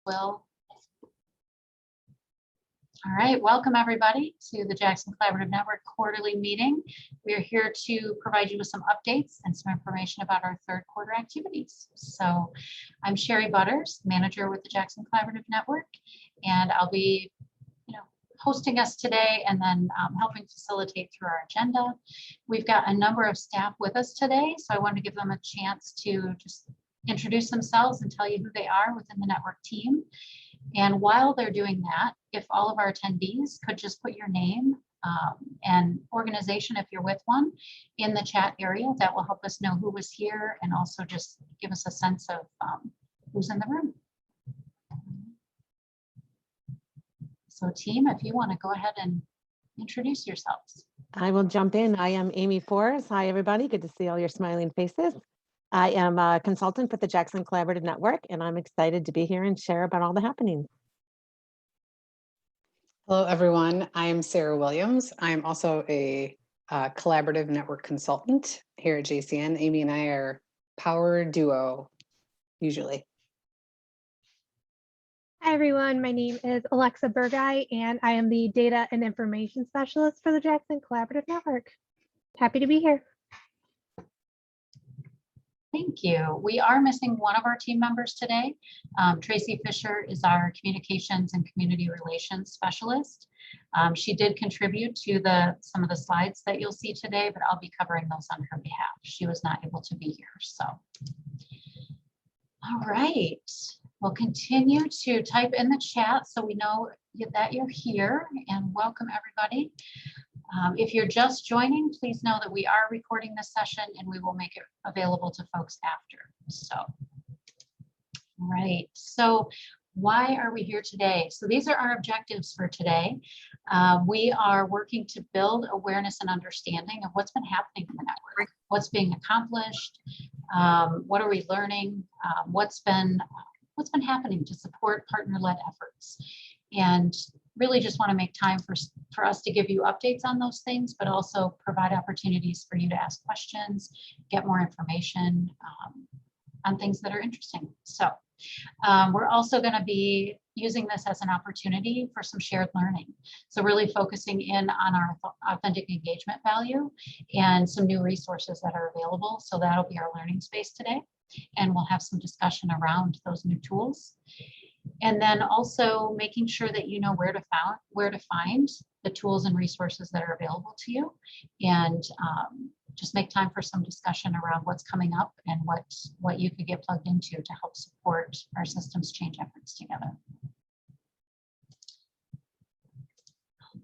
will. All right, welcome everybody to the Jackson Collaborative Network quarterly meeting. We are here to provide you with some updates and some information about our third quarter activities. So I'm Sherry Butters, manager with the Jackson Collaborative Network, and I'll be hosting us today and then helping facilitate through our agenda. We've got a number of staff with us today, so I wanted to give them a chance to just introduce themselves and tell you who they are within the network team. And while they're doing that, if all of our attendees could just put your name and organization, if you're with one, in the chat area, that will help us know who was here and also just give us a sense of who's in the room. So team, if you want to go ahead and introduce yourselves. I will jump in. I am Amy Forrest. Hi, everybody. Good to see all your smiling faces. I am a consultant with the Jackson Collaborative Network, and I'm excited to be here and share about all the happenings. Hello, everyone. I'm Sarah Williams. I'm also a collaborative network consultant here at JCN. Amy and I are power duo, usually. Hi, everyone. My name is Alexa Burgai, and I am the Data and Information Specialist for the Jackson Collaborative Network. Happy to be here. Thank you. We are missing one of our team members today. Tracy Fisher is our Communications and Community Relations Specialist. She did contribute to some of the slides that you'll see today, but I'll be covering those on her behalf. She was not able to be here, so. All right. We'll continue to type in the chat so we know that you're here, and welcome everybody. If you're just joining, please know that we are recording this session and we will make it available to folks after. So, right. So why are we here today? So these are our objectives for today. We are working to build awareness and understanding of what's been happening in the network, what's being accomplished, what are we learning, what's been happening to support partner-led efforts. And really just want to make time for us to give you updates on those things, but also provide opportunities for you to ask questions, get more information on things that are interesting. So we're also going to be using this as an opportunity for some shared learning. So really focusing in on our authentic engagement value and some new resources that are available. So that'll be our learning space today. And we'll have some discussion around those new tools. And then also making sure that you know where to find the tools and resources that are available to you, and just make time for some discussion around what's coming up and what you could get plugged into to help support our systems change efforts together.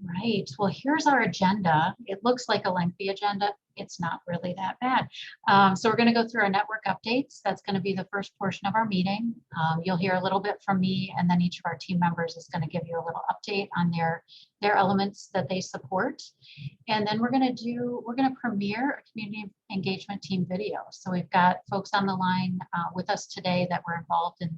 Right, well, here's our agenda. It looks like a lengthy agenda. It's not really that bad. So we're going to go through our network updates. That's going to be the first portion of our meeting. You'll hear a little bit from me, and then each of our team members is going to give you a little update on their elements that they support. And then we're going to premiere a community engagement team video. So we've got folks on the line with us today that were involved in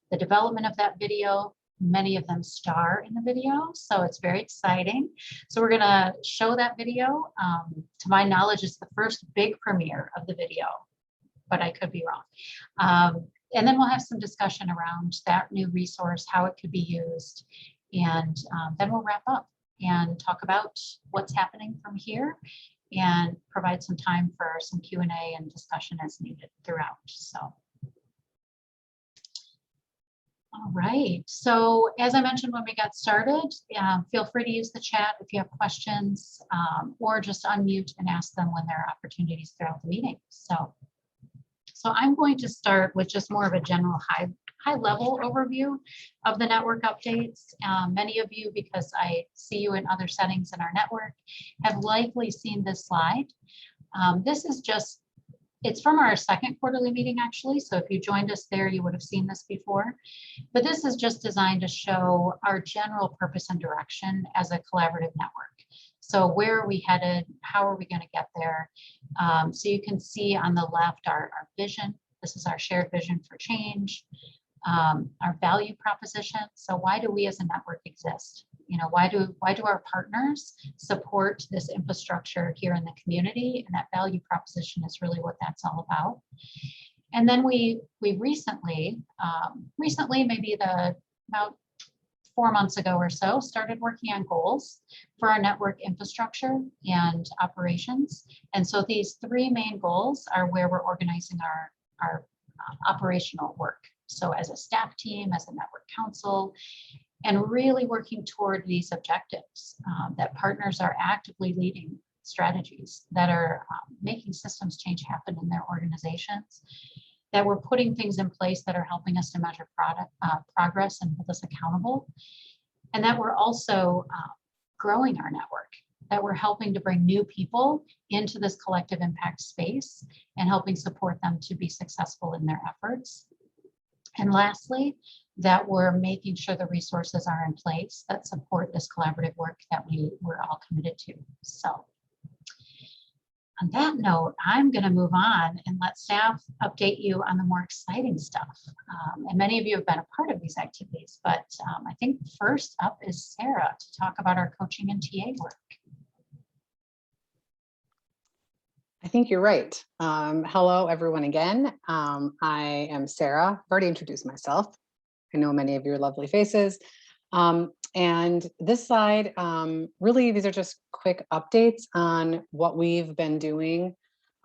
the development of that video. Many of them star in the video, so it's very exciting. So we're going to show that video. To my knowledge, it's the first big premiere of the video, but I could be wrong. And then we'll have some discussion around that new resource, how it could be used, and then we'll wrap up and talk about what's happening from here and provide some time for some Q&A and discussion as needed throughout. So. All right, so as I mentioned when we got started, feel free to use the chat if you have questions, or just unmute and ask them when there are opportunities throughout the meeting. So I'm going to start with just more of a general high level overview of the network updates. Many of you, because I see you in other settings in our network, have likely seen this slide. This is just It's from our second quarterly meeting, actually. So if you joined us there, you would have seen this before. But this is just designed to show our general purpose and direction as a collaborative network. So where are we headed? How are we going to get there? So you can see on the left our vision. This is our shared vision for change, our value proposition. So why do we as a network exist? You know, why do our partners support this infrastructure here in the community? And that value proposition is really what that's all about. And then we recently, maybe about 4 months ago or so, started working on goals for our network infrastructure and operations. And so these three main goals are where we're organizing our operational work. So as a staff team, as a network council, and really working toward these objectives, that partners are actively leading strategies that are making systems change happen in their organizations, that we're putting things in place that are helping us to measure progress and hold us accountable, and that we're also growing our network, that we're helping to bring new people into this collective impact space and helping support them to be successful in their efforts. And lastly, that we're making sure the resources are in place that support this collaborative work that we're all committed to. So on that note, I'm going to move on and let staff update you on the more exciting stuff. And many of you have been a part of these activities, but I think first up is Sarah to talk about our coaching and TA work. I think you're right. Hello, everyone again. I am Sarah. I've already introduced myself. I know many of your lovely faces. And this slide, really, these are just quick updates on what we've been doing.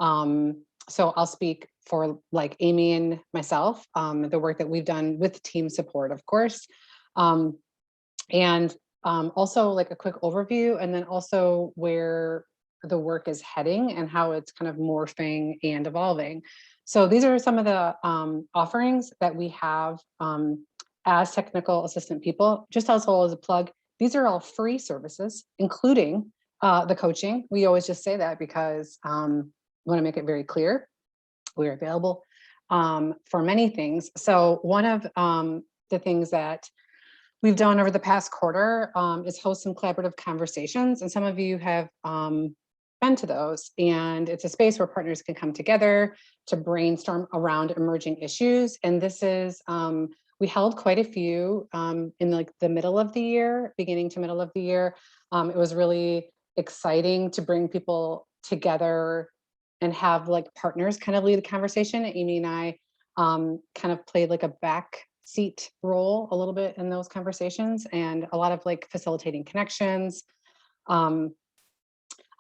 So I'll speak for like Amy and myself, the work that we've done with team support, of course. And also like a quick overview, and then also where the work is heading and how it's kind of morphing and evolving. So these are some of the offerings that we have as technical assistant people. Just also as a plug, these are all free services, including the coaching. We always just say that because we want to make it very clear. We're available for many things. So one of the things that we've done over the past quarter is host some collaborative conversations. And some of you have been to those. And it's a space where partners can come together to brainstorm around emerging issues. And this is, we held quite a few in like the middle of the year, beginning to middle of the year. It was really exciting to bring people together and have like partners kind of lead the conversation. Amy and I kind of played like a back seat role a little bit in those conversations, and a lot of like facilitating connections.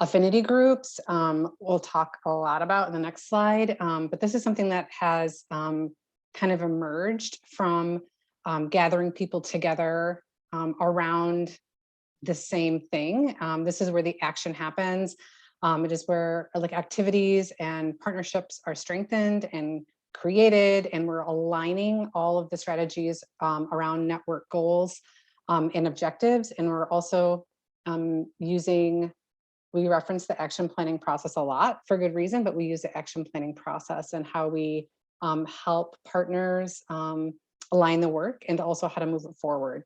Affinity groups, we'll talk a lot about in the next slide, but this is something that has kind of emerged from gathering people together around the same thing. This is where the action happens. It is where like activities and partnerships are strengthened and created, and we're aligning all of the strategies around network goals and objectives. And we're also we reference the action planning process a lot for good reason, but we use the action planning process and how we help partners align the work and also how to move it forward.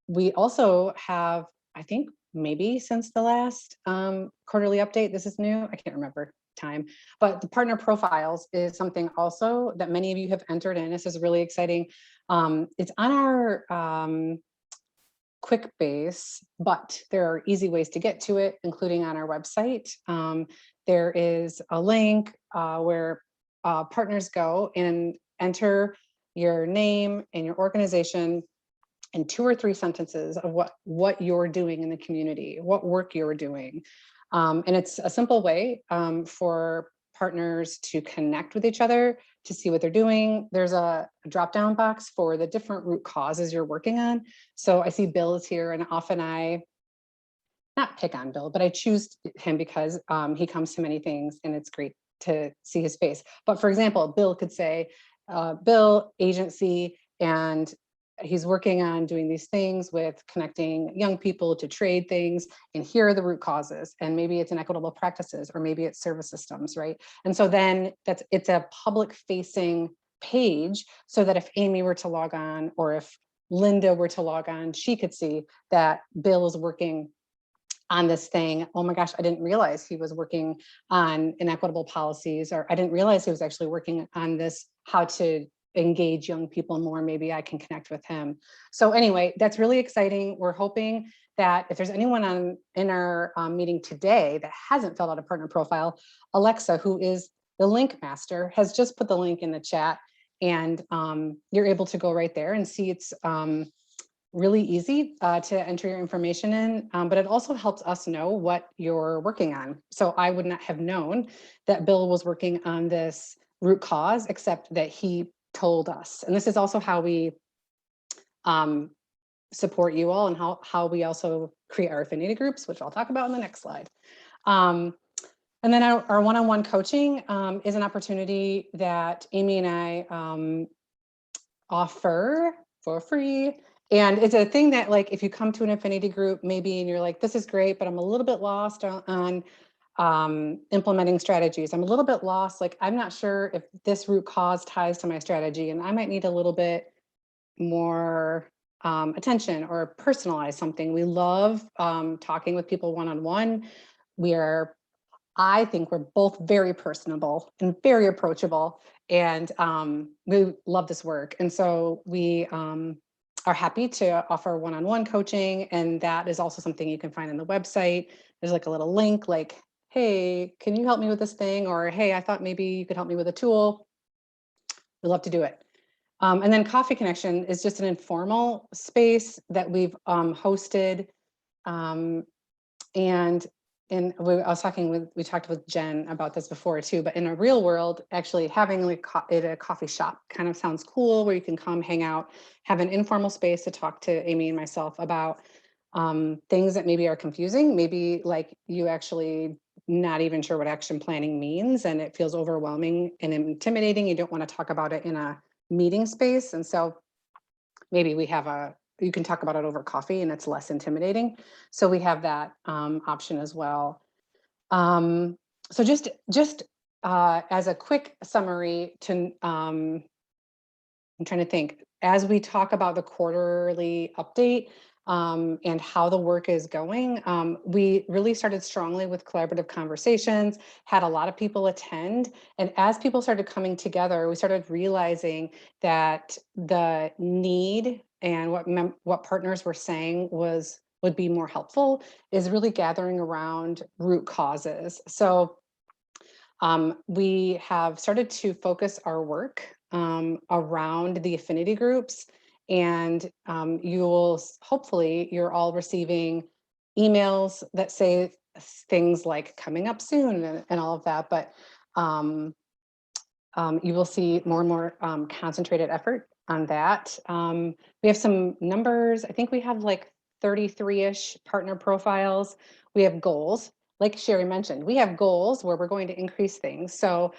We also have, I think maybe since the last quarterly update, this is new, I can't remember time, but the partner profiles is something also that many of you have entered in. This is really exciting. It's on our quick base, but there are easy ways to get to it, including on our website. There is a link where partners go and enter your name and your organization in 2 or 3 sentences of what you're doing in the community, what work you're doing. And it's a simple way for partners to connect with each other, to see what they're doing. There's a drop-down box for the different root causes you're working on. So I see Bill is here, and often I, not pick on Bill, but I choose him because he comes to many things and it's great to see his face. But for example, Bill could say, Bill, agency, and he's working on doing these things with connecting young people to trade things, and here are the root causes. And maybe it's inequitable practices, or maybe it's service systems, right? And so then it's a public facing page, so that if Amy were to log on, or if Linda were to log on, she could see that Bill is working on this thing. Oh my gosh, I didn't realize he was working on inequitable policies, or I didn't realize he was actually working on this, how to engage young people more. Maybe I can connect with him. So anyway, that's really exciting. We're hoping that if there's anyone in our meeting today that hasn't filled out a partner profile, Alexa, who is the link master has just put the link in the chat, and you're able to go right there and see it's really easy to enter your information in, but it also helps us know what you're working on. So I would not have known that Bill was working on this root cause, except that he told us. And this is also how we support you all, and how we also create our affinity groups, which I'll talk about in the next slide. And then our one-on-one coaching is an opportunity that Amy and I offer for free. And it's a thing that, like, if you come to an affinity group, maybe, and you're like, this is great, but I'm a little bit lost on implementing strategies. I'm a little bit lost. Like, I'm not sure if this root cause ties to my strategy, and I might need a little bit more attention or personalize something. We love talking with people one-on-one. I think we're both very personable and very approachable, and we love this work. And so we are happy to offer one-on-one coaching, and that is also something you can find on the website. There's like a little link like, hey, can you help me with this thing? Or, hey, I thought maybe you could help me with a tool. We'd love to do it. And then Coffee Connection is just an informal space that we've hosted. We talked with Jen about this before too, but in a real world, actually having like it a coffee shop kind of sounds cool, where you can come hang out, have an informal space to talk to Amy and myself about things that maybe are confusing, maybe like you actually not even sure what action planning means, and it feels overwhelming and intimidating. You don't want to talk about it in a meeting space. And so maybe you can talk about it over coffee and it's less intimidating. So we have that option as well. So just as a quick summary I'm trying to think, as we talk about the quarterly update and how the work is going, we really started strongly with collaborative conversations, had a lot of people attend. And as people started coming together, we started realizing that the need and what partners were saying would be more helpful is really gathering around root causes. So we have started to focus our work around the affinity groups, and hopefully you're all receiving emails that say things like coming up soon and all of that, but you will see more and more concentrated effort on that. We have some numbers. I think we have like 33-ish partner profiles. We have goals. Like Sherry mentioned, we have goals where we're going to increase things. So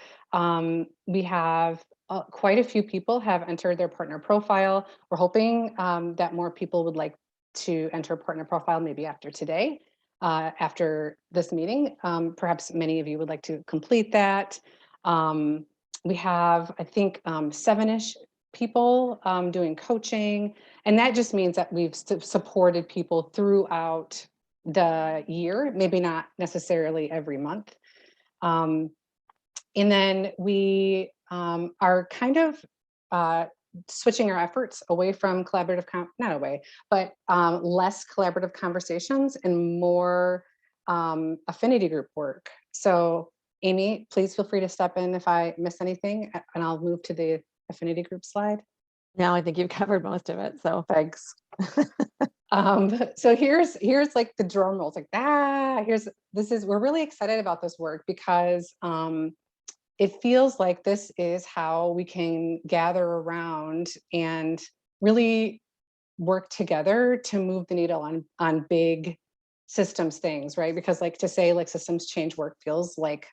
we have quite a few people have entered their partner profile. We're hoping that more people would like to enter a partner profile maybe after today, after this meeting. Perhaps many of you would like to complete that. We have, I think, 7-ish people doing coaching, and that just means that we've supported people throughout the year, maybe not necessarily every month. And then we are kind of switching our efforts away from less collaborative conversations and more affinity group work. So Amy, please feel free to step in if I miss anything, and I'll move to the affinity group slide. No, I think you've covered most of it. So Thanks. So here's like the drum rolls, like we're really excited about this work because it feels like this is how we can gather around and really work together to move the needle on big systems things, right? Because like to say like systems change work feels like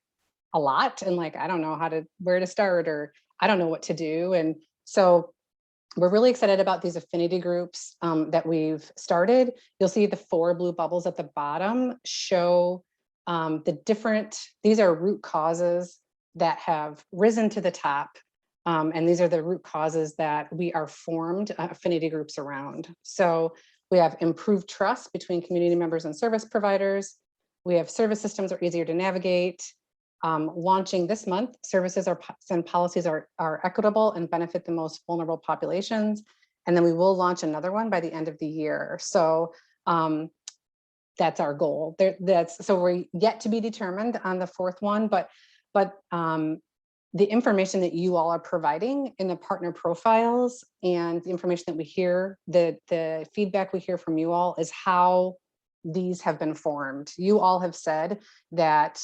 a lot, and like I don't know where to start, or I don't know what to do. And so we're really excited about these affinity groups that we've started. You'll see the 4 blue bubbles at the bottom show these are root causes that have risen to the top. And these are the root causes that we are formed affinity groups around. So we have improved trust between community members and service providers. We have service systems are easier to navigate. Launching this month, services and policies are equitable and benefit the most vulnerable populations. And then we will launch another one by the end of the year. So that's our goal. So we're yet to be determined on the 4th one, but the information that you all are providing in the partner profiles and the information that we hear, the feedback we hear from you all is how these have been formed. You all have said that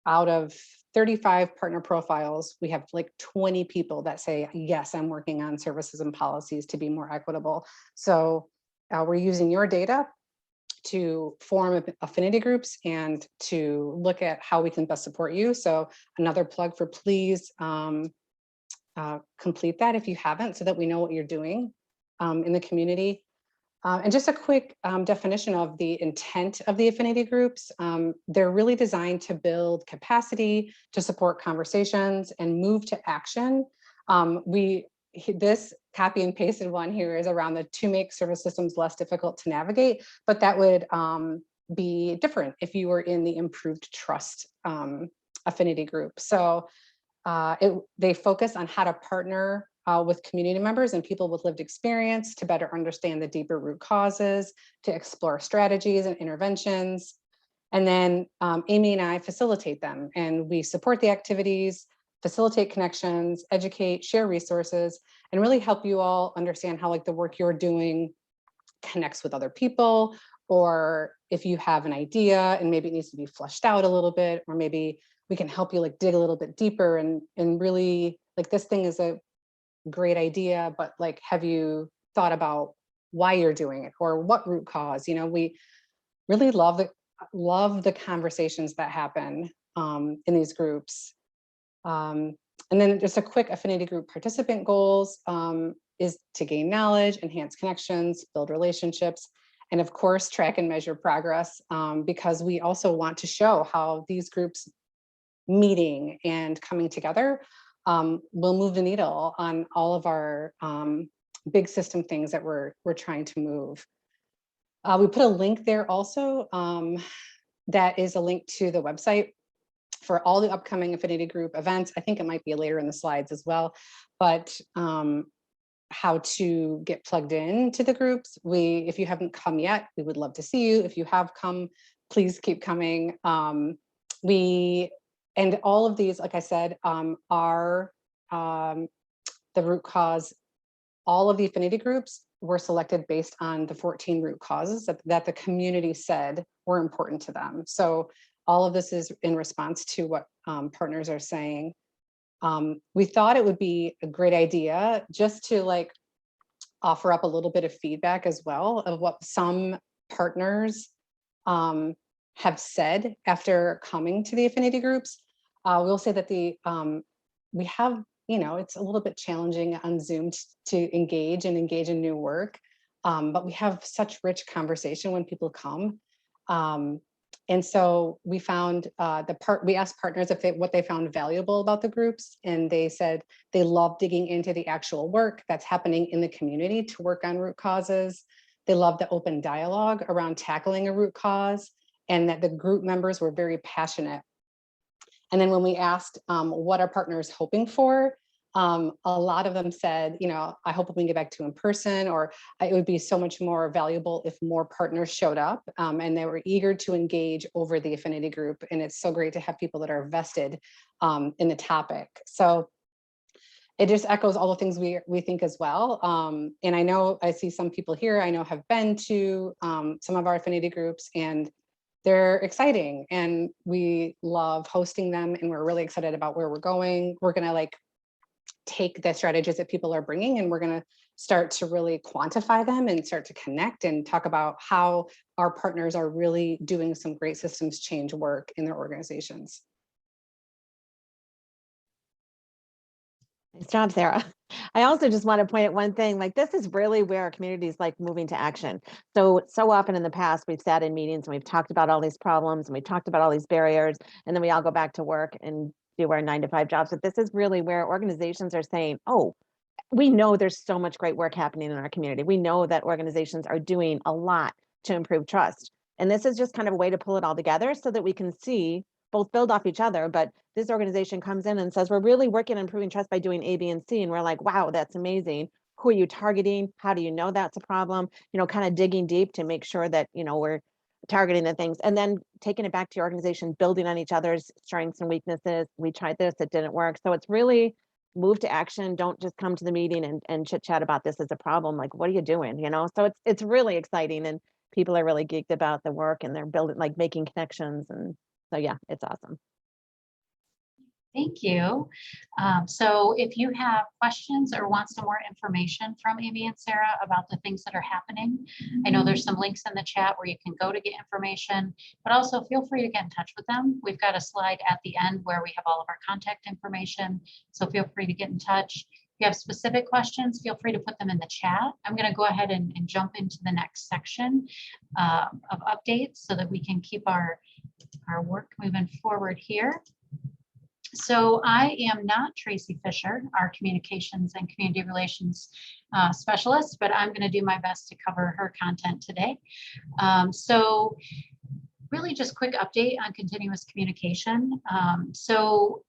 out of 35 partner profiles, we have like 20 people that say, yes, I'm working on services and policies to be more equitable. So we're using your data to form affinity groups and to look at how we can best support you. So another plug for please complete that if you haven't, so that we know what you're doing in the community. And just a quick definition of the intent of the affinity groups. They're really designed to build capacity, to support conversations and move to action. This copy and pasted one here is around to make service systems less difficult to navigate, but that would be different if you were in the improved trust affinity group. So they focus on how to partner with community members and people with lived experience to better understand the deeper root causes, to explore strategies and interventions. And then Amy and I facilitate them, and we support the activities, facilitate connections, educate, share resources, and really help you all understand how like the work you're doing connects with other people, or if you have an idea and maybe it needs to be fleshed out a little bit, or maybe we can help you like dig a little bit deeper and really like this thing is a great idea, but like, have you thought about why you're doing it or what root cause? You know, we really love the conversations that happen in these groups. And then just a quick affinity group participant goals is to gain knowledge, enhance connections, build relationships, and of course, track and measure progress, because we also want to show how these groups meeting and coming together will move the needle on all of our big system things that we're trying to move. We put a link there also that is a link to the website for all the upcoming affinity group events. I think it might be later in the slides as well, but how to get plugged in to the groups. If you haven't come yet, we would love to see you. If you have come, please keep coming. And all of these, like I said, are the root cause. All of the affinity groups were selected based on the 14 root causes that the community said were important to them. So all of this is in response to what partners are saying. We thought it would be a great idea just to like offer up a little bit of feedback as well of what some partners have said after coming to the affinity groups. We'll say that we have, you know, it's a little bit challenging on Zoom to engage in new work, but we have such rich conversation when people come. And so we found we asked partners what they found valuable about the groups, and they said they love digging into the actual work that's happening in the community to work on root causes. They love the open dialogue around tackling a root cause, and that the group members were very passionate. And then when we asked what are partners hoping for, a lot of them said, you know, I hope we can get back to in person, or it would be so much more valuable if more partners showed up and they were eager to engage over the affinity group. And it's so great to have people that are vested in the topic. So it just echoes all the things we think as well. And I know I see some people here I know have been to some of our affinity groups, and they're exciting and we love hosting them, and we're really excited about where we're going. We're gonna like take the strategies that people are bringing, and we're gonna start to really quantify them and start to connect and talk about how our partners are really doing some great systems change work in their organizations. Nice job, Sarah. I also just want to point out one thing, like this is really where our community is like moving to action. So often in the past, we've sat in meetings and we've talked about all these problems and we talked about all these barriers, and then we all go back to work and do our 9-to-5 jobs. But this is really where organizations are saying, oh, we know there's so much great work happening in our community. We know that organizations are doing a lot to improve trust. And this is just kind of a way to pull it all together so that we can see both build off each other, but this organization comes in and says, we're really working on improving trust by doing A, B, and C. And we're like, wow, that's amazing. Who are you targeting? How do you know that's a problem? You know, kind of digging deep to make sure that, you know, we're targeting the things, and then taking it back to your organization, building on each other's strengths and weaknesses. We tried this, it didn't work. So it's really move to action. Don't just come to the meeting and chit chat about this as a problem. Like, what are you doing? You know, so it's really exciting, and people are really geeked about the work, and they're building, like, making connections. And so, yeah, it's awesome. Thank you. So if you have questions or want some more information from Amy and Sarah about the things that are happening, I know there's some links in the chat where you can go to get information, but also feel free to get in touch with them. We've got a slide at the end where we have all of our contact information, so feel free to get in touch. If you have specific questions, feel free to put them in the chat. I'm going to go ahead and jump into the next section of updates so that we can keep our work moving forward here. So I am not Tracy Fisher, our communications and community relations specialist, but I'm going to do my best to cover her content today. So really just quick update on continuous communication. So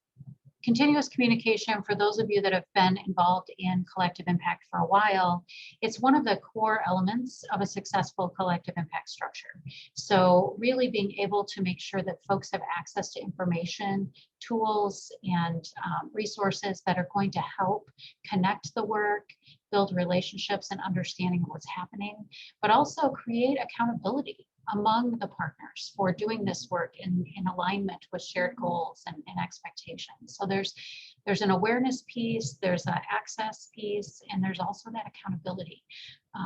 continuous communication, for those of you that have been involved in collective impact for a while, it's one of the core elements of a successful collective impact structure. So really being able to make sure that folks have access to information, tools, and resources that are going to help connect the work, build relationships and understanding of what's happening, but also create accountability among the partners for doing this work in alignment with shared goals and expectations. So there's an awareness piece, there's an access piece, and there's also that accountability.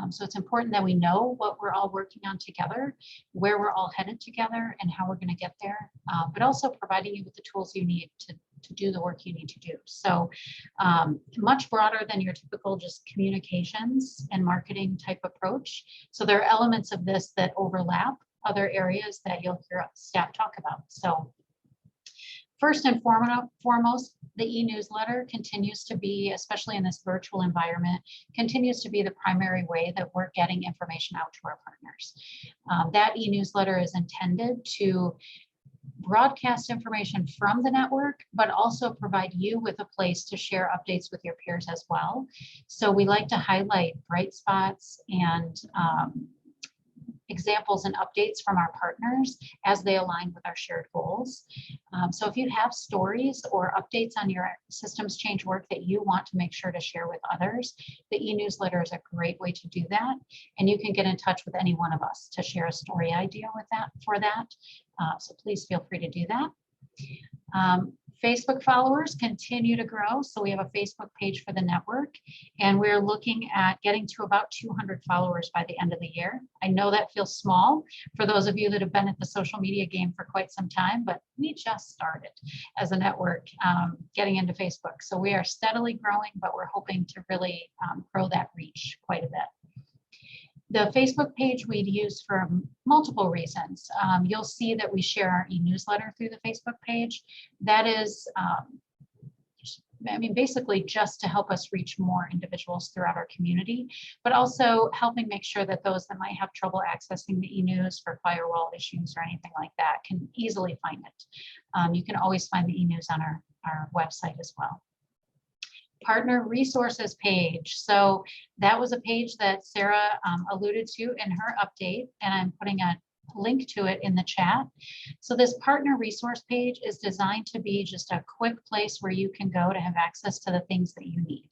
So it's important that we know what we're all working on together, where we're all headed together, and how we're going to get there, but also providing you with the tools you need to do the work you need to do. So much broader than your typical just communications and marketing type approach. So there are elements of this that overlap other areas that you'll hear staff talk about. So first and foremost, the e-newsletter continues to be, especially in this virtual environment, continues to be the primary way that we're getting information out to our partners. That e-newsletter is intended to broadcast information from the network, but also provide you with a place to share updates with your peers as well. So we like to highlight bright spots and examples and updates from our partners as they align with our shared goals. So if you have stories or updates on your systems change work that you want to make sure to share with others, the e-newsletter is a great way to do that. And you can get in touch with any one of us to share a story idea with that for that. So please feel free to do that. Facebook followers continue to grow. So we have a Facebook page for the network, and we're looking at getting to about 200 followers by the end of the year. I know that feels small for those of you that have been at the social media game for quite some time, but we just started as a network getting into Facebook. So we are steadily growing, but we're hoping to really grow that reach quite a bit. The Facebook page we'd use for multiple reasons. You'll see that we share our e-newsletter through the Facebook page. That is, basically just to help us reach more individuals throughout our community, but also helping make sure that those that might have trouble accessing the e-news for firewall issues or anything like that can easily find it. You can always find the e-news on our website as well. Partner resources page. So that was a page that Sarah alluded to in her update, and I'm putting a link to it in the chat. So this partner resource page is designed to be just a quick place where you can go to have access to the things that you need.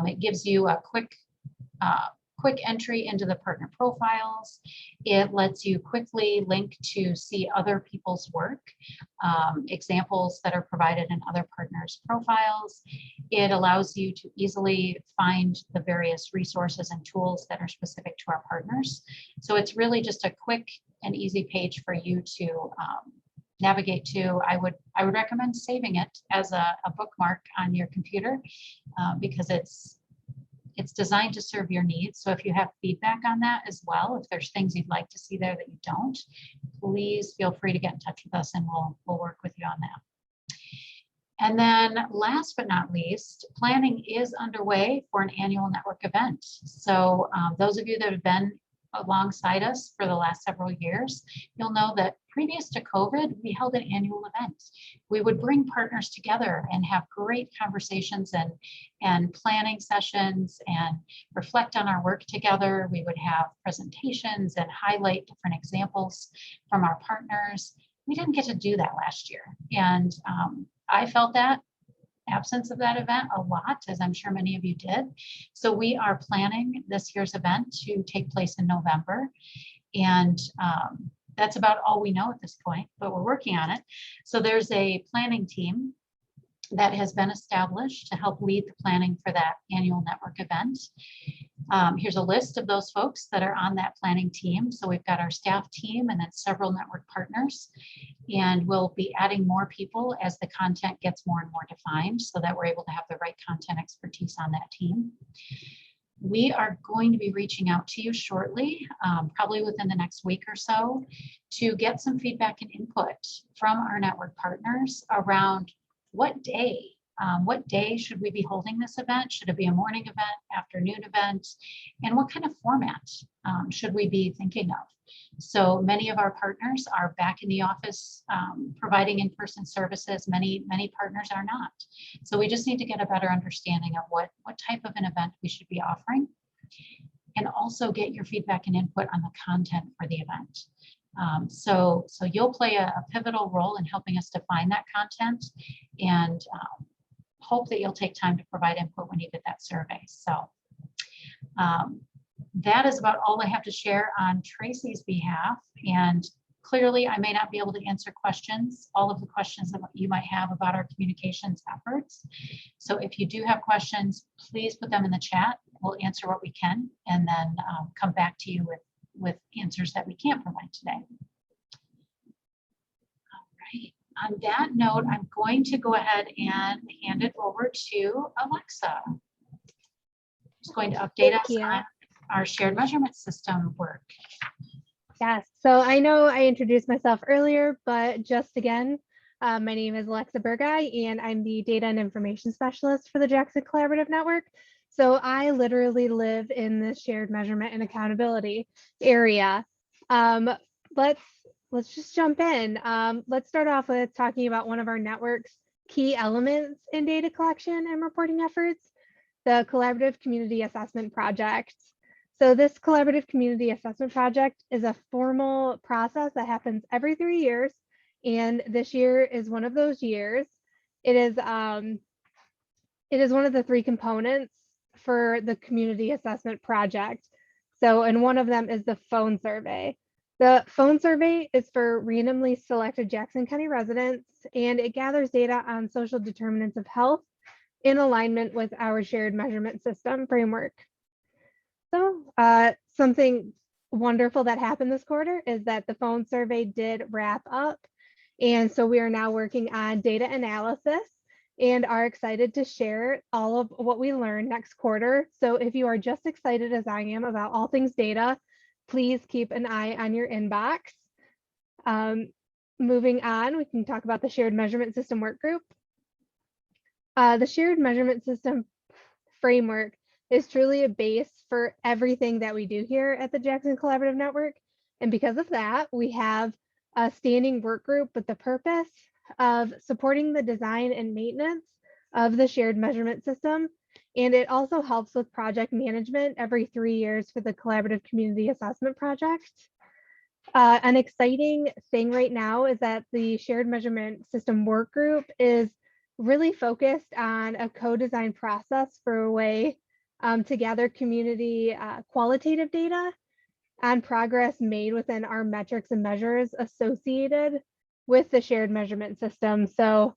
It gives you a quick entry into the partner profiles. It lets you quickly link to see other people's work, examples that are provided in other partners' profiles. It allows you to easily find the various resources and tools that are specific to our partners. So it's really just a quick and easy page for you to navigate to. I would recommend saving it as a bookmark on your computer because it's designed to serve your needs. So if you have feedback on that as well, if there's things you'd like to see there that you don't, please feel free to get in touch with us and we'll work with you on that. And then last but not least, planning is underway for an annual network event. So those of you that have been alongside us for the last several years, you'll know that previous to COVID, we held an annual event. We would bring partners together and have great conversations and planning sessions and reflect on our work together. We would have presentations and highlight different examples from our partners. We didn't get to do that last year. And I felt that absence of that event a lot, as I'm sure many of you did. So we are planning this year's event to take place in November. And that's about all we know at this point, but we're working on it. So there's a planning team that has been established to help lead the planning for that annual network event. Here's a list of those folks that are on that planning team. So we've got our staff team and then several network partners, and we'll be adding more people as the content gets more and more defined so that we're able to have the right content expertise on that team. We are going to be reaching out to you shortly, probably within the next week or so, to get some feedback and input from our network partners around what day should we be holding this event? Should it be a morning event, afternoon event? And what kind of format should we be thinking of? So many of our partners are back in the office providing in-person services. Many partners are not. So we just need to get a better understanding of what type of an event we should be offering, and also get your feedback and input on the content for the event. So you'll play a pivotal role in helping us define that content, and hope that you'll take time to provide input when you get that survey. So that is about all I have to share on Tracy's behalf. And clearly, I may not be able to answer all of the questions that you might have about our communications efforts. So if you do have questions, please put them in the chat. We'll answer what we can, and then come back to you with answers that we can't provide today. All right. On that note, I'm going to go ahead and hand it over to Alexa. She's going to update us on our shared measurement system work. Yes, so I know I introduced myself earlier, but just again, my name is Alexa Burgai, and I'm the Data and Information Specialist for the Jackson Collaborative Network. So I literally live in the shared measurement and accountability area. Let's just jump in. Let's start off with talking about one of our network's key elements in data collection and reporting efforts, the Collaborative Community Assessment Project. So this Collaborative Community Assessment Project is a formal process that happens every 3 years, and this year is one of those years. It is one of the 3 components for the Community Assessment Project. So, and one of them is the phone survey. The phone survey is for randomly selected Jackson County residents, and it gathers data on social determinants of health in alignment with our shared measurement system framework. So something wonderful that happened this quarter is that the phone survey did wrap up. And so we are now working on data analysis and are excited to share all of what we learned next quarter. So if you are just excited as I am about all things data, please keep an eye on your inbox. Moving on, we can talk about the shared measurement system work group. The shared measurement system framework is truly a base for everything that we do here at the Jackson Collaborative Network. And because of that, we have a standing work group with the purpose of supporting the design and maintenance of the shared measurement system. And it also helps with project management every 3 years for the Collaborative Community Assessment Project. An exciting thing right now is that the shared measurement system work group is really focused on a co-design process for a way to gather community qualitative data on progress made within our metrics and measures associated with the shared measurement system. So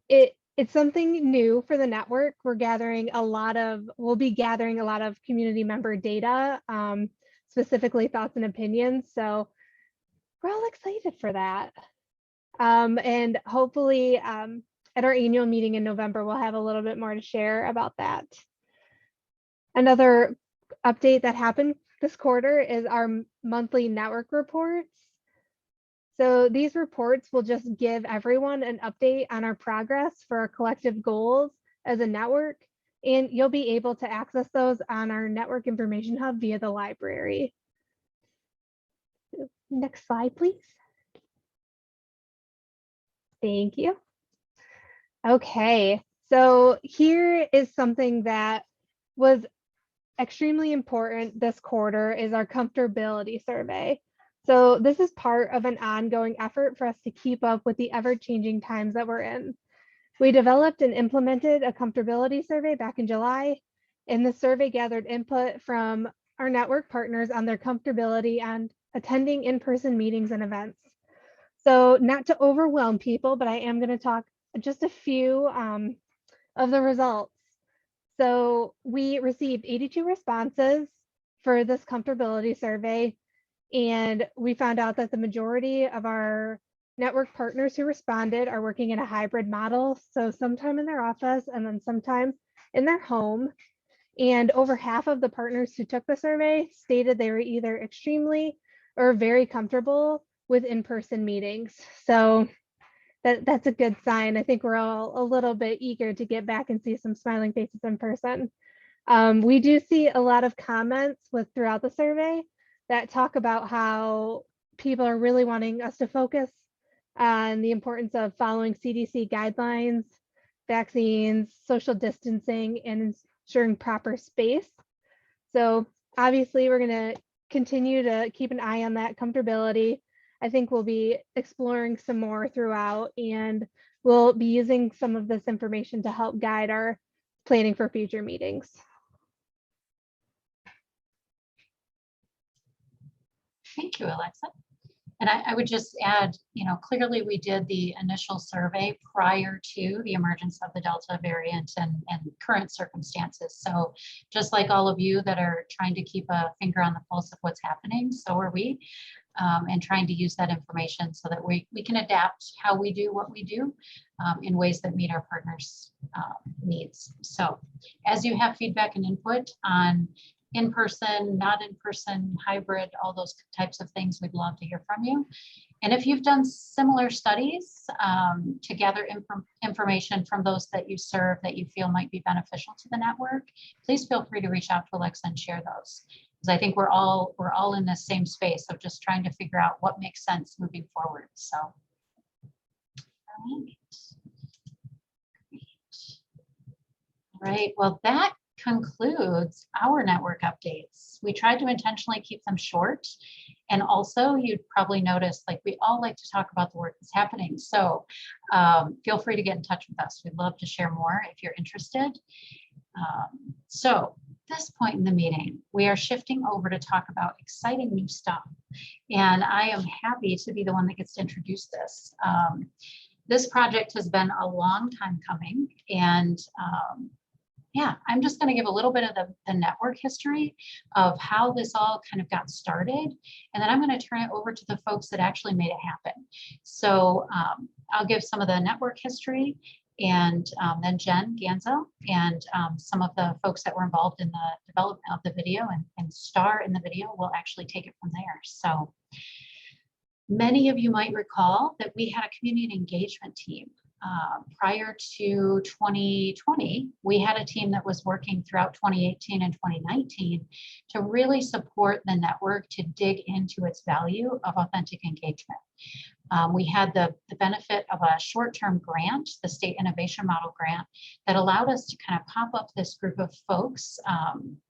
it's something new for the network. We'll be gathering a lot of community member data, specifically thoughts and opinions. So we're all excited for that. And hopefully at our annual meeting in November, we'll have a little bit more to share about that. Another update that happened this quarter is our monthly network reports. So these reports will just give everyone an update on our progress for our collective goals as a network, and you'll be able to access those on our network information hub via the library. Next slide, please. Thank you. Okay, so here is something that was extremely important this quarter is our comfortability survey. So this is part of an ongoing effort for us to keep up with the ever-changing times that we're in. We developed and implemented a comfortability survey back in July, and the survey gathered input from our network partners on their comfortability and attending in-person meetings and events. So not to overwhelm people, but I am going to talk just a few of the results. So we received 82 responses for this comfortability survey, and we found out that the majority of our network partners who responded are working in a hybrid model. So sometime in their office and then sometime in their home. And over half of the partners who took the survey stated they were either extremely or very comfortable with in-person meetings. So that's a good sign. I think we're all a little bit eager to get back and see some smiling faces in person. We do see a lot of comments throughout the survey that talk about how people are really wanting us to focus on the importance of following CDC guidelines, vaccines, social distancing, and ensuring proper space. So obviously we're going to continue to keep an eye on that comfortability. I think we'll be exploring some more throughout, and we'll be using some of this information to help guide our planning for future meetings. Thank you, Alexa. And I would just add, clearly we did the initial survey prior to the emergence of the Delta variant and current circumstances. So just like all of you that are trying to keep a finger on the pulse of what's happening, so are we, and trying to use that information so that we can adapt how we do what we do in ways that meet our partners' needs. So as you have feedback and input on in-person, not in-person, hybrid, all those types of things, we'd love to hear from you. And if you've done similar studies to gather information from those that you serve that you feel might be beneficial to the network, please feel free to reach out to Alexa and share those. Because I think we're all in the same space of just trying to figure out what makes sense moving forward. So, all right. Well, that concludes our network updates. We tried to intentionally keep them short. And also you'd probably notice, like, we all like to talk about the work that's happening. So feel free to get in touch with us. We'd love to share more if you're interested. So at this point in the meeting, we are shifting over to talk about exciting new stuff. And I am happy to be the one that gets to introduce this. This project has been a long time coming, and yeah, I'm just going to give a little bit of the network history of how this all kind of got started. And then I'm going to turn it over to the folks that actually made it happen. So I'll give some of the network history, and then Jen Ganzo and some of the folks that were involved in the development of the video and star in the video will actually take it from there. So many of you might recall that we had a community engagement team. Prior to 2020, we had a team that was working throughout 2018 and 2019 to really support the network to dig into its value of authentic engagement. We had the benefit of a short-term grant, the State Innovation Model Grant, that allowed us to kind of pop up this group of folks,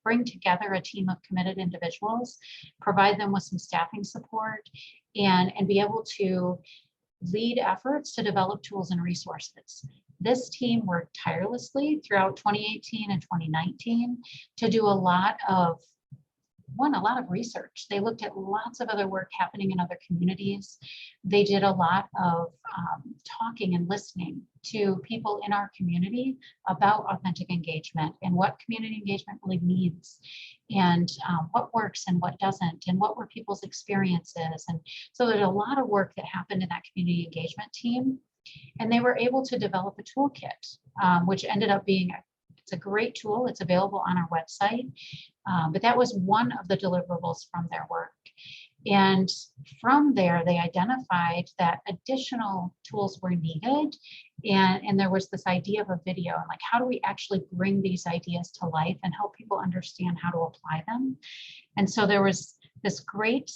bring together a team of committed individuals, provide them with some staffing support, and be able to lead efforts to develop tools and resources. This team worked tirelessly throughout 2018 and 2019 to do a lot of research. They looked at lots of other work happening in other communities. They did a lot of talking and listening to people in our community about authentic engagement and what community engagement really means, and what works and what doesn't, and what were people's experiences. And so there's a lot of work that happened in that community engagement team, and they were able to develop a toolkit, which ended up being it's a great tool. It's available on our website, but that was one of the deliverables from their work. And from there, they identified that additional tools were needed. And there was this idea of a video, and like, how do we actually bring these ideas to life and help people understand how to apply them? And so there was this great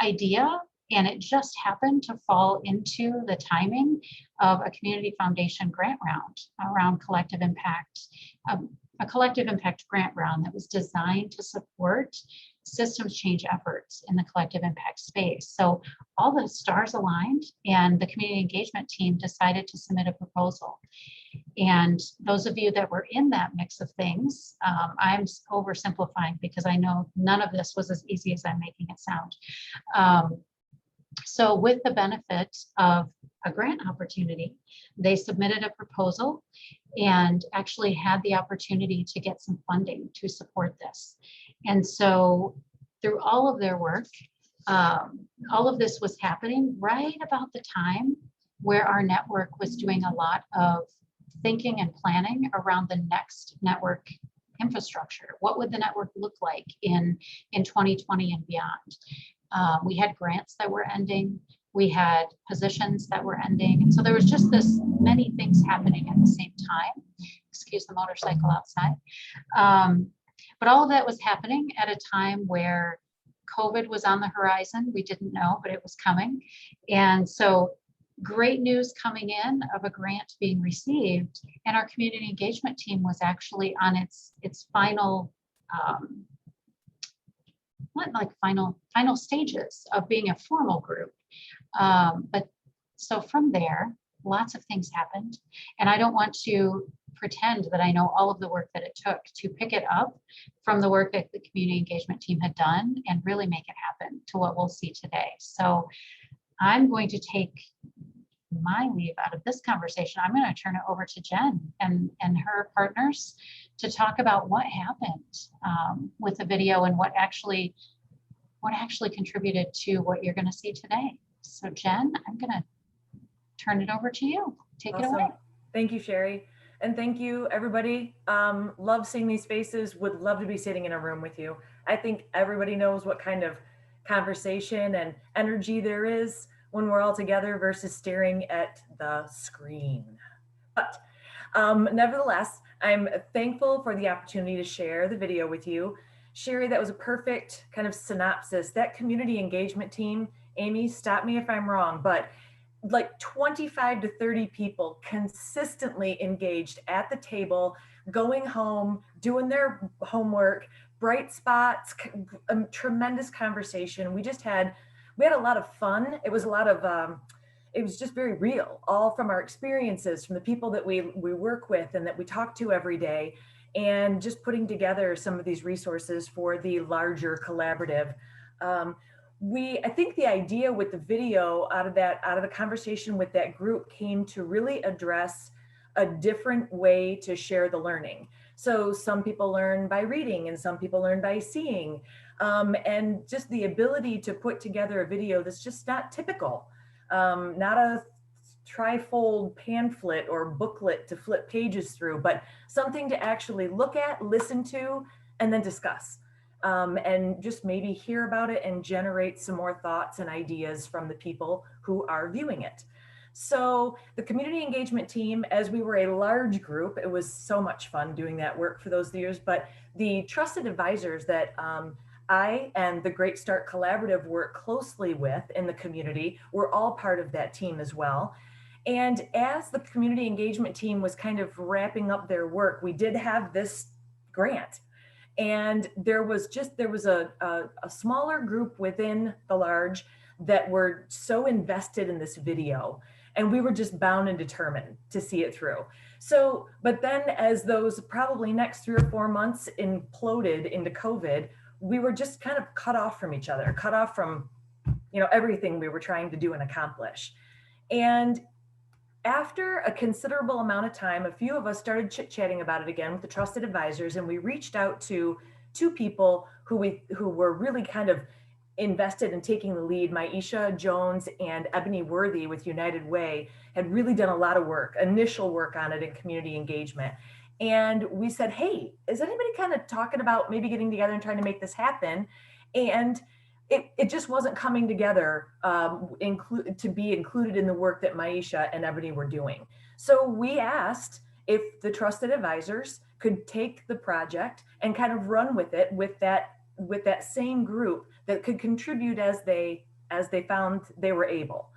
idea, and it just happened to fall into the timing of a community foundation grant round around collective impact, a collective impact grant round that was designed to support systems change efforts in the collective impact space. So all the stars aligned, and the community engagement team decided to submit a proposal. And those of you that were in that mix of things, I'm oversimplifying because I know none of this was as easy as I'm making it sound. So with the benefit of a grant opportunity, they submitted a proposal and actually had the opportunity to get some funding to support this. And so through all of their work, all of this was happening right about the time where our network was doing a lot of thinking and planning around the next network infrastructure. What would the network look like in 2020 and beyond? We had grants that were ending. We had positions that were ending. And so there was just this many things happening at the same time. Excuse the motorcycle outside. But all of that was happening at a time where COVID was on the horizon. We didn't know, but it was coming. And so great news coming in of a grant being received, and our community engagement team was actually on its final final stages of being a formal group. But so from there, lots of things happened, and I don't want to pretend that I know all of the work that it took to pick it up from the work that the community engagement team had done and really make it happen to what we'll see today. So I'm going to take my leave out of this conversation. I'm going to turn it over to Jen and her partners to talk about what happened with the video and what actually contributed to what you're going to see today. So Jen, I'm going to turn it over to you. Take it away. Thank you, Sherry. And thank you, everybody. Love seeing these faces, would love to be sitting in a room with you. I think everybody knows what kind of conversation and energy there is when we're all together versus staring at the screen. But nevertheless, I'm thankful for the opportunity to share the video with you. Sherry, that was a perfect kind of synopsis. That community engagement team, Amy, stop me if I'm wrong, but like 25 to 30 people consistently engaged at the table, going home, doing their homework, bright spots, tremendous conversation. We had a lot of fun. It was a lot of, it was just very real, all from our experiences, from the people that we work with and that we talk to every day, and just putting together some of these resources for the larger collaborative. I think the idea with the video out of the conversation with that group came to really address a different way to share the learning. So some people learn by reading and some people learn by seeing. And just the ability to put together a video that's just not typical, not a trifold pamphlet or booklet to flip pages through, but something to actually look at, listen to, and then discuss. And just maybe hear about it and generate some more thoughts and ideas from the people who are viewing it. So the community engagement team, as we were a large group, it was so much fun doing that work for those years, but the trusted advisors that I and the Great Start Collaborative work closely with in the community were all part of that team as well. And as the community engagement team was kind of wrapping up their work, we did have this grant. And there was a smaller group within the large that were so invested in this video, and we were just bound and determined to see it through. So, but then as those probably next 3 or 4 months imploded into COVID, we were just kind of cut off from each other, cut off from, everything we were trying to do and accomplish. And after a considerable amount of time, a few of us started chit-chatting about it again with the trusted advisors, and we reached out to 2 people who were really kind of invested in taking the lead. Maisha Jones and Ebony Worthy with United Way had really done a lot of work, initial work on it in community engagement. And we said, hey, is anybody kind of talking about maybe getting together and trying to make this happen? And it just wasn't coming together to be included in the work that Maisha and Ebony were doing. So we asked if the trusted advisors could take the project and kind of run with it with that with that same group that could contribute as they found they were able.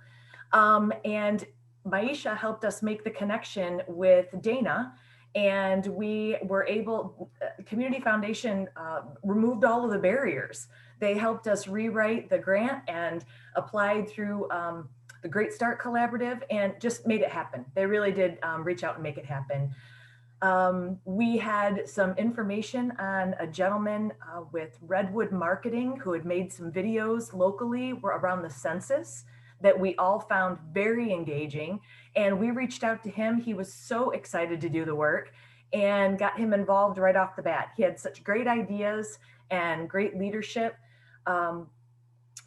And Maisha helped us make the connection with Dana, and we were able, Community Foundation removed all of the barriers. They helped us rewrite the grant and applied through the Great Start Collaborative and just made it happen. They really did reach out and make it happen. We had some information on a gentleman with Redwood Marketing who had made some videos locally around the census that we all found very engaging. And we reached out to him. He was so excited to do the work and got him involved right off the bat. He had such great ideas and great leadership.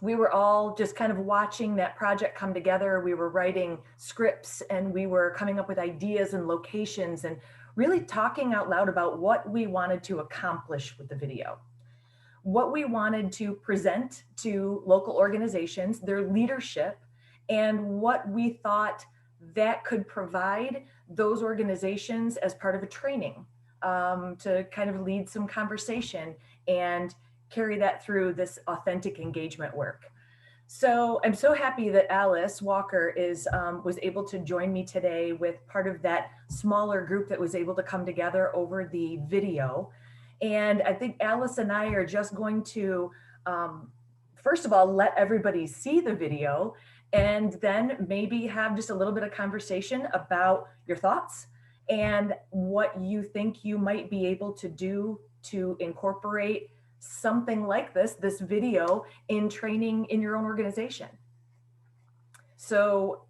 We were all just kind of watching that project come together. We were writing scripts and we were coming up with ideas and locations and really talking out loud about what we wanted to accomplish with the video, what we wanted to present to local organizations, their leadership, and what we thought that could provide those organizations as part of a training to kind of lead some conversation and carry that through this authentic engagement work. So I'm so happy that Alice Walker was able to join me today with part of that smaller group that was able to come together over the video. And I think Alice and I are just going to, first of all, let everybody see the video and then maybe have just a little bit of conversation about your thoughts and what you think you might be able to do to incorporate something like this video in training in your own organization. So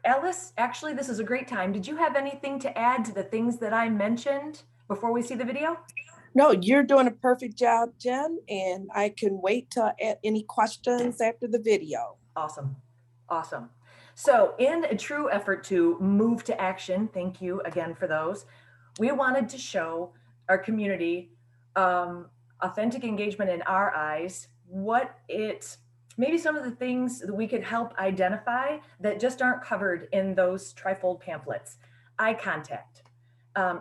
Alice, actually, this is a great time. Did you have anything to add to the things that I mentioned before we see the video? No, you're doing a perfect job, Jen, and I can wait to add any questions after the video. Awesome. Awesome. So in a true effort to move to action, thank you again for those, we wanted to show our community authentic engagement in our eyes, maybe some of the things that we could help identify that just aren't covered in those trifold pamphlets. Eye contact,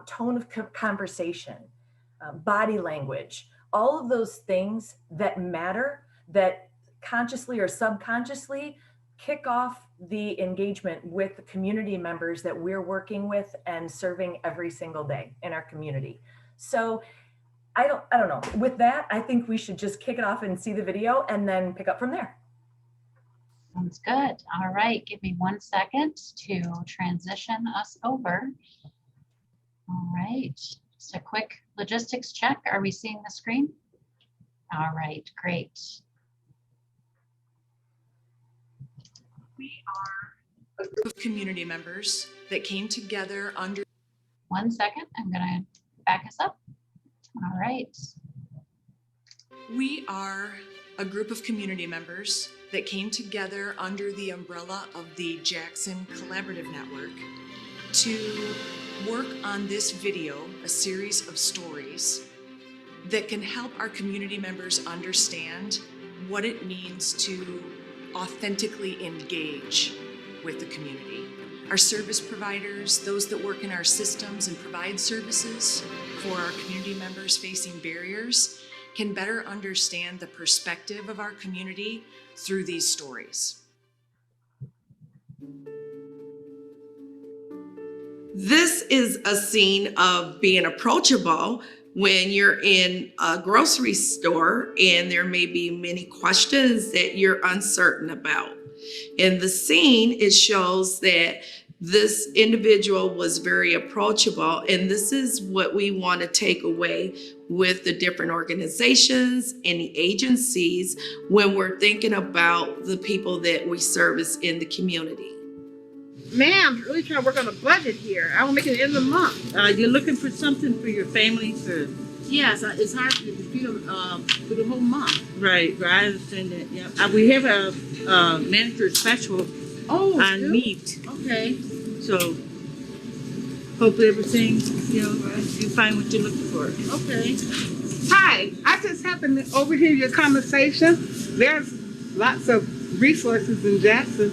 tone of conversation, body language, all of those things that matter, that consciously or subconsciously kick off the engagement with the community members that we're working with and serving every single day in our community. So I don't know. With that, I think we should just kick it off and see the video and then pick up from there. Sounds good. All right, give me 1 second to transition us over. All right, just a quick logistics check. Are we seeing the screen? All right, great. We are a group of community members that came together under. 1 second, I'm gonna back us up. All right. We are a group of community members that came together under the umbrella of the Jackson Collaborative Network to work on this video, a series of stories that can help our community members understand what it means to authentically engage with the community. Our service providers, those that work in our systems and provide services for our community members facing barriers, can better understand the perspective of our community through these stories. This is a scene of being approachable when you're in a grocery store and there may be many questions that you're uncertain about. In the scene, it shows that this individual was very approachable, and this is what we want to take away with the different organizations and the agencies when we're thinking about the people that we service in the community. Ma'am, really trying to work on a budget here. I will make it the end of the month. You're looking for something for your family to... Yes, it's hard to feel for the whole month. Right, I understand that, yeah. We have a manager special on meat. Okay. So, hopefully everything, you find what you're looking for. Okay. Hi, I just happened to overhear your conversation. There's lots of resources in Jackson,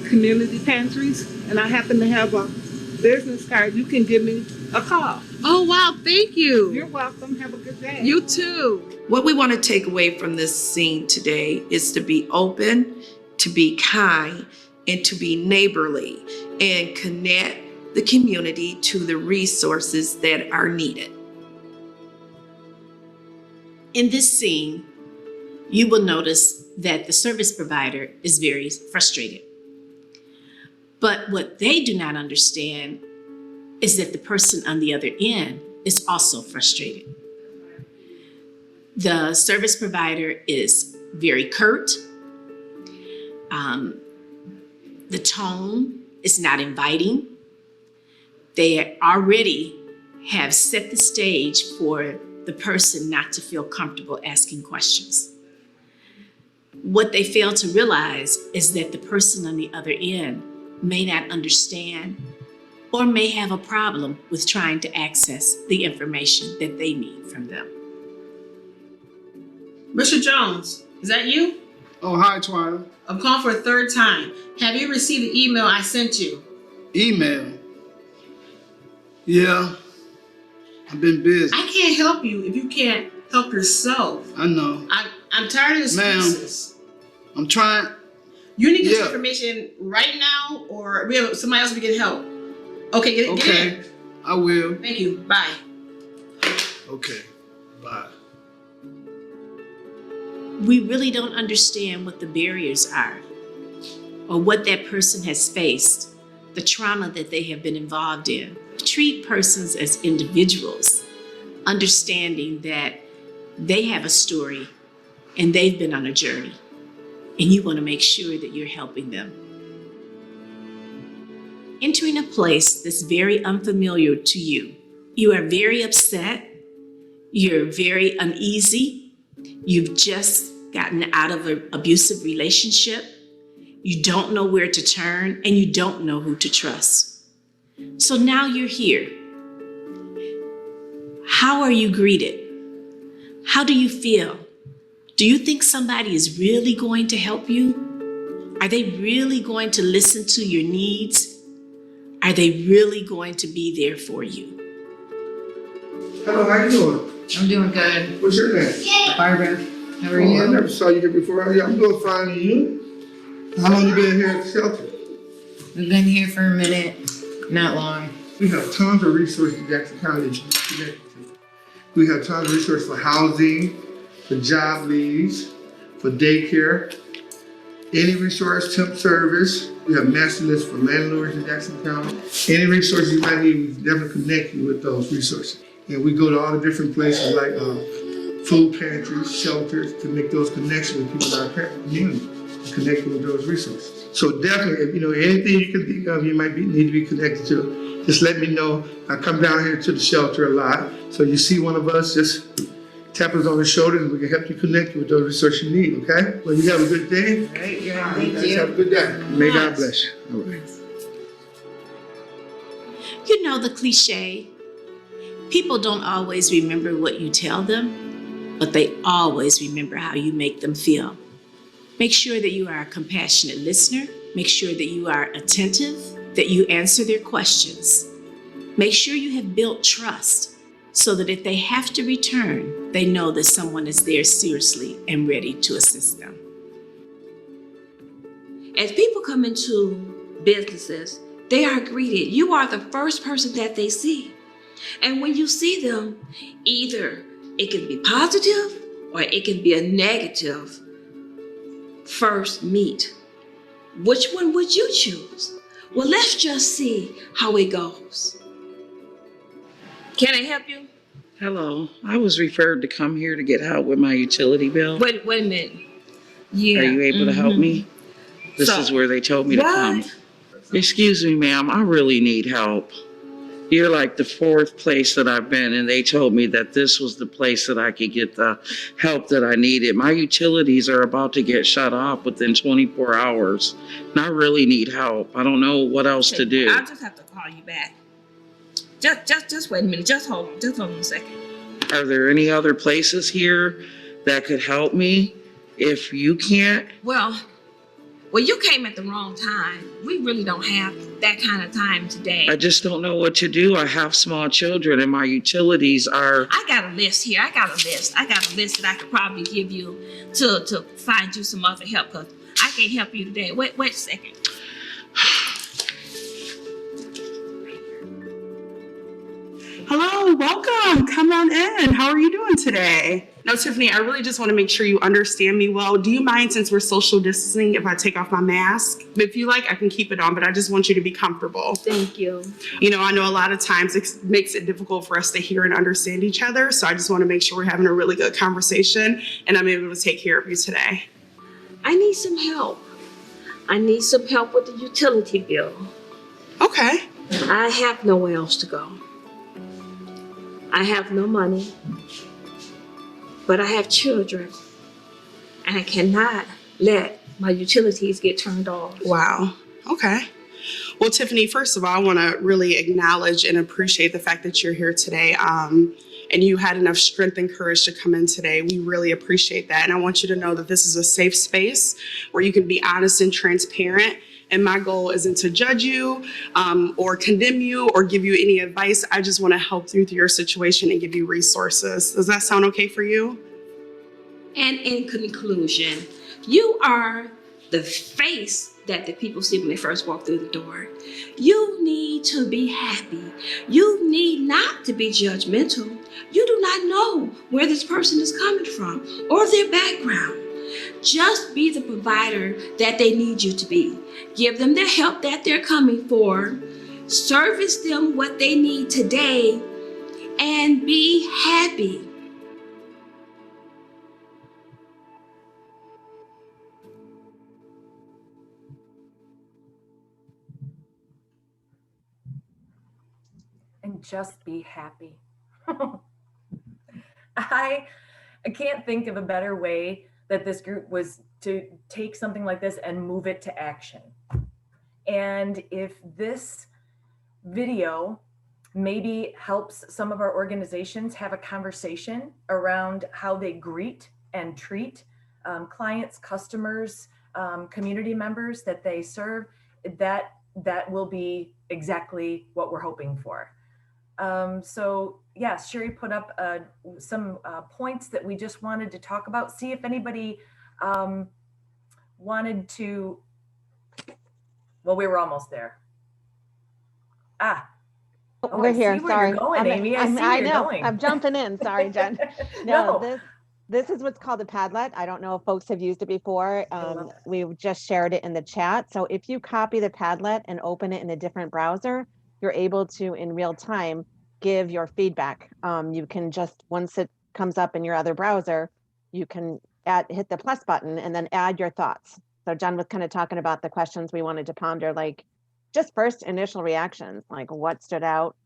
community pantries, and I happen to have a business card. You can give me a call. Oh, wow, thank you. You're welcome. Have a good day. You too. What we want to take away from this scene today is to be open, to be kind, and to be neighborly, and connect the community to the resources that are needed. In this scene, you will notice that the service provider is very frustrated. But what they do not understand is that the person on the other end is also frustrated. The service provider is very curt. The tone is not inviting. They already have set the stage for the person not to feel comfortable asking questions. What they fail to realize is that the person on the other end may not understand or may have a problem with trying to access the information that they need from them. Mr. Jones, is that you? Oh, hi, Twyla. I'm calling for a third time. Have you received the email I sent you? Email? Yeah, I've been busy. I can't help you if you can't help yourself. I know. I'm tired of excuses. I'm trying. You need this information right now, or we have somebody else we can help. Okay, get in. Okay, I will. Thank you. Bye. Okay, bye. We really don't understand what the barriers are or what that person has faced, the trauma that they have been involved in. Treat persons as individuals, understanding that they have a story and they've been on a journey, and you want to make sure that you're helping them. Entering a place that's very unfamiliar to you, you are very upset, you're very uneasy, you've just gotten out of an abusive relationship, you don't know where to turn, and you don't know who to trust. So now you're here. How are you greeted? How do you feel? Do you think somebody is really going to help you? Are they really going to listen to your needs? Are they really going to be there for you? Hello, how you doing? I'm doing good. What's your name? Barbara, how are I you? never saw you here before. Yeah, I'm doing fine. And you? How long you been here at the shelter? We've been here for a minute, not long. We have tons of resources in Jackson County that you can connect to. We have tons of resources for housing, for job leads, for daycare, any resource, temp service. We have master lists for landlords in Jackson County. Any resources you might need, we can definitely connect you with those resources. And we go to all the different places like food pantries, shelters, to make those connections with people in our community, and connect them with those resources. So definitely, if you know anything you can think of you might need to be connected to, just let me know. I come down here to the shelter a lot. So you see one of us, just tap us on the shoulder and we can help you connect with those resources you need, okay? Well, you have a good day. All right, You guys have a good day. May God bless you. All right. You know the cliche, people don't always remember what you tell them, but they always remember how you make them feel. Make sure that you are a compassionate listener. Make sure that you are attentive, that you answer their questions. Make sure you have built trust so that if they have to return, they know that someone is there seriously and ready to assist them. As people come into businesses, they are greeted. You are the first person that they see. And when you see them, either it can be positive or it can be a negative first meet. Which one would you choose? Well, let's just see how it goes. Can I help you? Hello. I was referred to come here to get help with my utility bill. Wait a minute. Yeah. Are you able to help me? This is where they told me to come. Excuse me, ma'am. I really need help. You're like the fourth place that I've been, and they told me that this was the place that I could get the help that I needed. My utilities are about to get shut off within 24 hours, and I really need help. I don't know what else to do. I'll just have to call you back. Just wait a minute. Just hold on. Just hold on a second. Are there any other places here that could help me if you can't? Well, Well, you came at the wrong time. We really don't have that kind of time today. I just don't know what to do. I have small children and my utilities are. I got a list here. I got a list that I could probably give you to find you some other help, because I can't help you today. Wait a second. Hello, welcome. Come on in. How are you doing today? Now, Tiffany, I really just want to make sure you understand me well. Do you mind, since we're social distancing, if I take off my mask? If you like, I can keep it on, but I just want you to be comfortable. Thank you. You know, I know a lot of times it makes it difficult for us to hear and understand each other. So I just want to make sure we're having a really good conversation and I'm able to take care of you today. I need some help. I need some help with the utility bill. Okay. I have nowhere else to go. I have no money, but I have children, and I cannot let my utilities get turned off. Wow. Okay. Well, Tiffany, first of all, I want to really acknowledge and appreciate the fact that you're here today. And you had enough strength and courage to come in today. We really appreciate that. And I want you to know that this is a safe space where you can be honest and transparent. And my goal isn't to judge you or condemn you or give you any advice. I just want to help you through your situation and give you resources. Does that sound okay for you? And in conclusion, you are the face that the people see when they first walk through the door. You need to be happy. You need not to be judgmental. You do not know where this person is coming from or their background. Just be the provider that they need you to be. Give them the help that they're coming for. Service them what they need today and be happy. And just be happy. I can't think of a better way that this group was to take something like this and move it to action. And if this video maybe helps some of our organizations have a conversation around how they greet and treat clients, customers, community members that they serve, that will be exactly what we're hoping for. So yes, Sherry put up some points that we just wanted to talk about. See if anybody wanted to, well, we were almost there. Oh, We're I here. see where Sorry. you're going, Amy. I see where I you're know. going. I'm jumping in. Sorry, Jen. No. This is what's called a Padlet. I don't know if folks have used it before. We just shared it in the chat. So if you copy the Padlet and open it in a different browser, you're able to, in real time, give your feedback. You can just, once it comes up in your other browser, you can hit the plus button and then add your thoughts. So Jen was kind of talking about the questions we wanted to ponder, like just first initial reactions, like what stood out,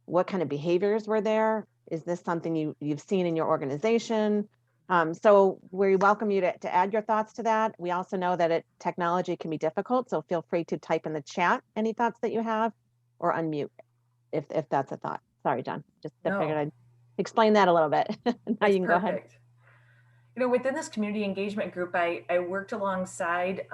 what kind of behaviors were there? Is this something you've seen in your organization? So we welcome you to add your thoughts to that. We also know that technology can be difficult, so feel free to type in the chat any thoughts that you have or unmute if that's a thought. Sorry, John, just figured I'd explain that a little bit. Now you can go ahead. You know, within this community engagement group, I worked alongside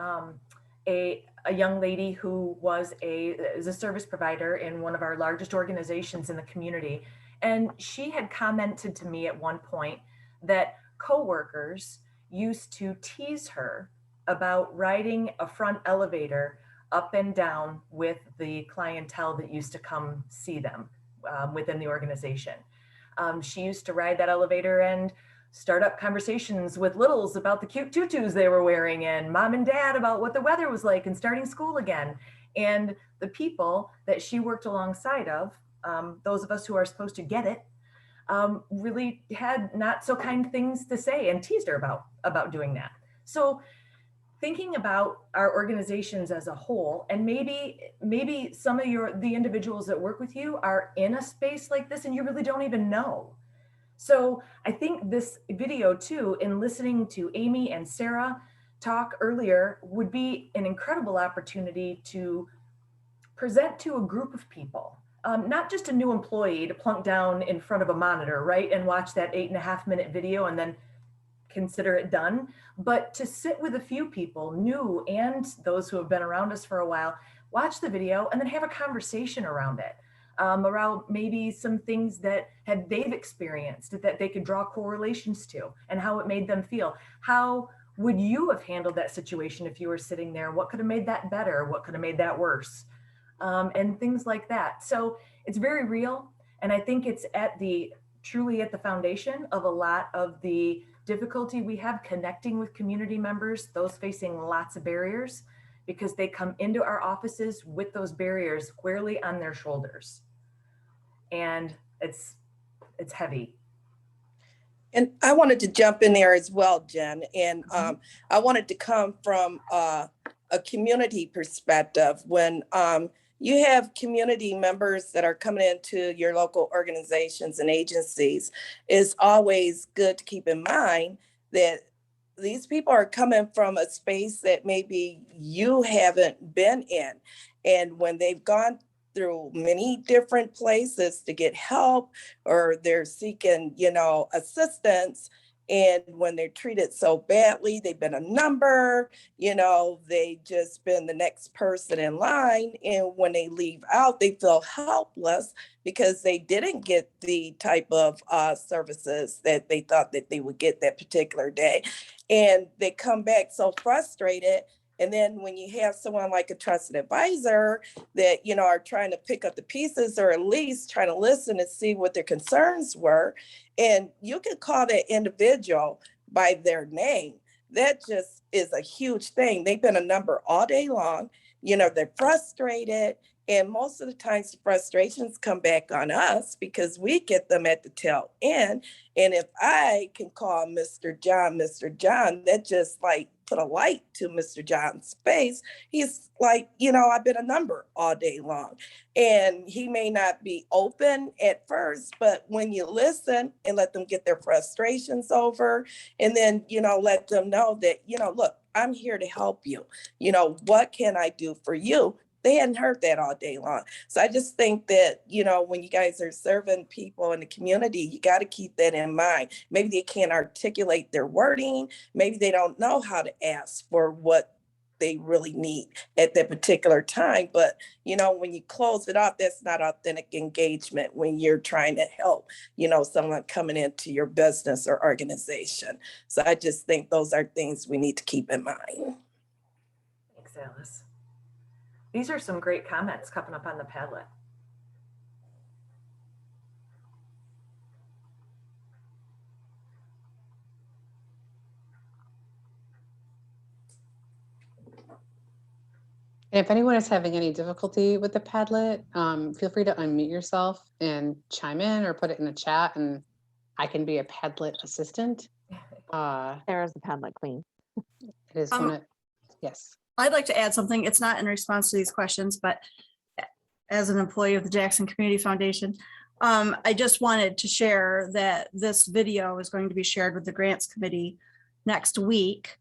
a young lady who is a service provider in one of our largest organizations in the community. And she had commented to me at one point that coworkers used to tease her about riding a front elevator up and down with the clientele that used to come see them within the organization. She used to ride that elevator and start up conversations with littles about the cute tutus they were wearing and mom and dad about what the weather was like and starting school again. And the people that she worked alongside of, those of us who are supposed to get it, really had not so kind things to say and teased her about doing that. So thinking about our organizations as a whole, and maybe some of the individuals that work with you are in a space like this and you really don't even know. So I think this video too, in listening to Amy and Sarah talk earlier, would be an incredible opportunity to present to a group of people, not just a new employee to plunk down in front of a monitor, right, and watch that 8.5-minute video and then consider it done. But to sit with a few people, new and those who have been around us for a while, watch the video and then have a conversation around it, around maybe some things that they've experienced that they could draw correlations to and how it made them feel. How would you have handled that situation if you were sitting there? What could have made that better? What could have made that worse? And things like that. So it's very real. And I think it's truly at the foundation of a lot of the difficulty we have connecting with community members, those facing lots of barriers, because they come into our offices with those barriers squarely on their shoulders. And it's heavy. And I wanted to jump in there as well, Jen. And I wanted to come from a community perspective. When you have community members that are coming into your local organizations and agencies, it's always good to keep in mind that these people are coming from a space that maybe you haven't been in. And when they've gone through many different places to get help, or they're seeking, assistance, and when they're treated so badly, they've been a number, they just been the next person in line. And when they leave out, they feel helpless because they didn't get the type of services that they thought that they would get that particular day. And they come back so frustrated. And then when you have someone like a trusted advisor that, are trying to pick up the pieces, or at least trying to listen and see what their concerns were, and you can call that individual by their name, that just is a huge thing. They've been a number all day long. They're frustrated. And most of the times the frustrations come back on us because we get them at the tail end. And if I can call Mr. John, that just like put a light to Mr. John's face. He's like, I've been a number all day long. And he may not be open at first, but when you listen and let them get their frustrations over, and then, let them know that, look, I'm here to help you. What can I do for you? They hadn't heard that all day long. So I just think that, when you guys are serving people in the community, you got to keep that in mind. Maybe they can't articulate their wording. Maybe they don't know how to ask for what they really need at that particular time. But, when you close it off, that's not authentic engagement when you're trying to help, someone coming into your business or organization. So I just think those are things we need to keep in mind. Thanks, Alice. These are some great comments coming up on the Padlet. And if anyone is having any difficulty with the Padlet, feel free to unmute yourself and chime in or put it in the chat, and I can be a Padlet assistant. Sarah's the Padlet queen. It is yes. I'd like to add something. It's not in response to these questions, but as an employee of the Jackson Community Foundation, I just wanted to share that this video is going to be shared with the Grants Committee next week.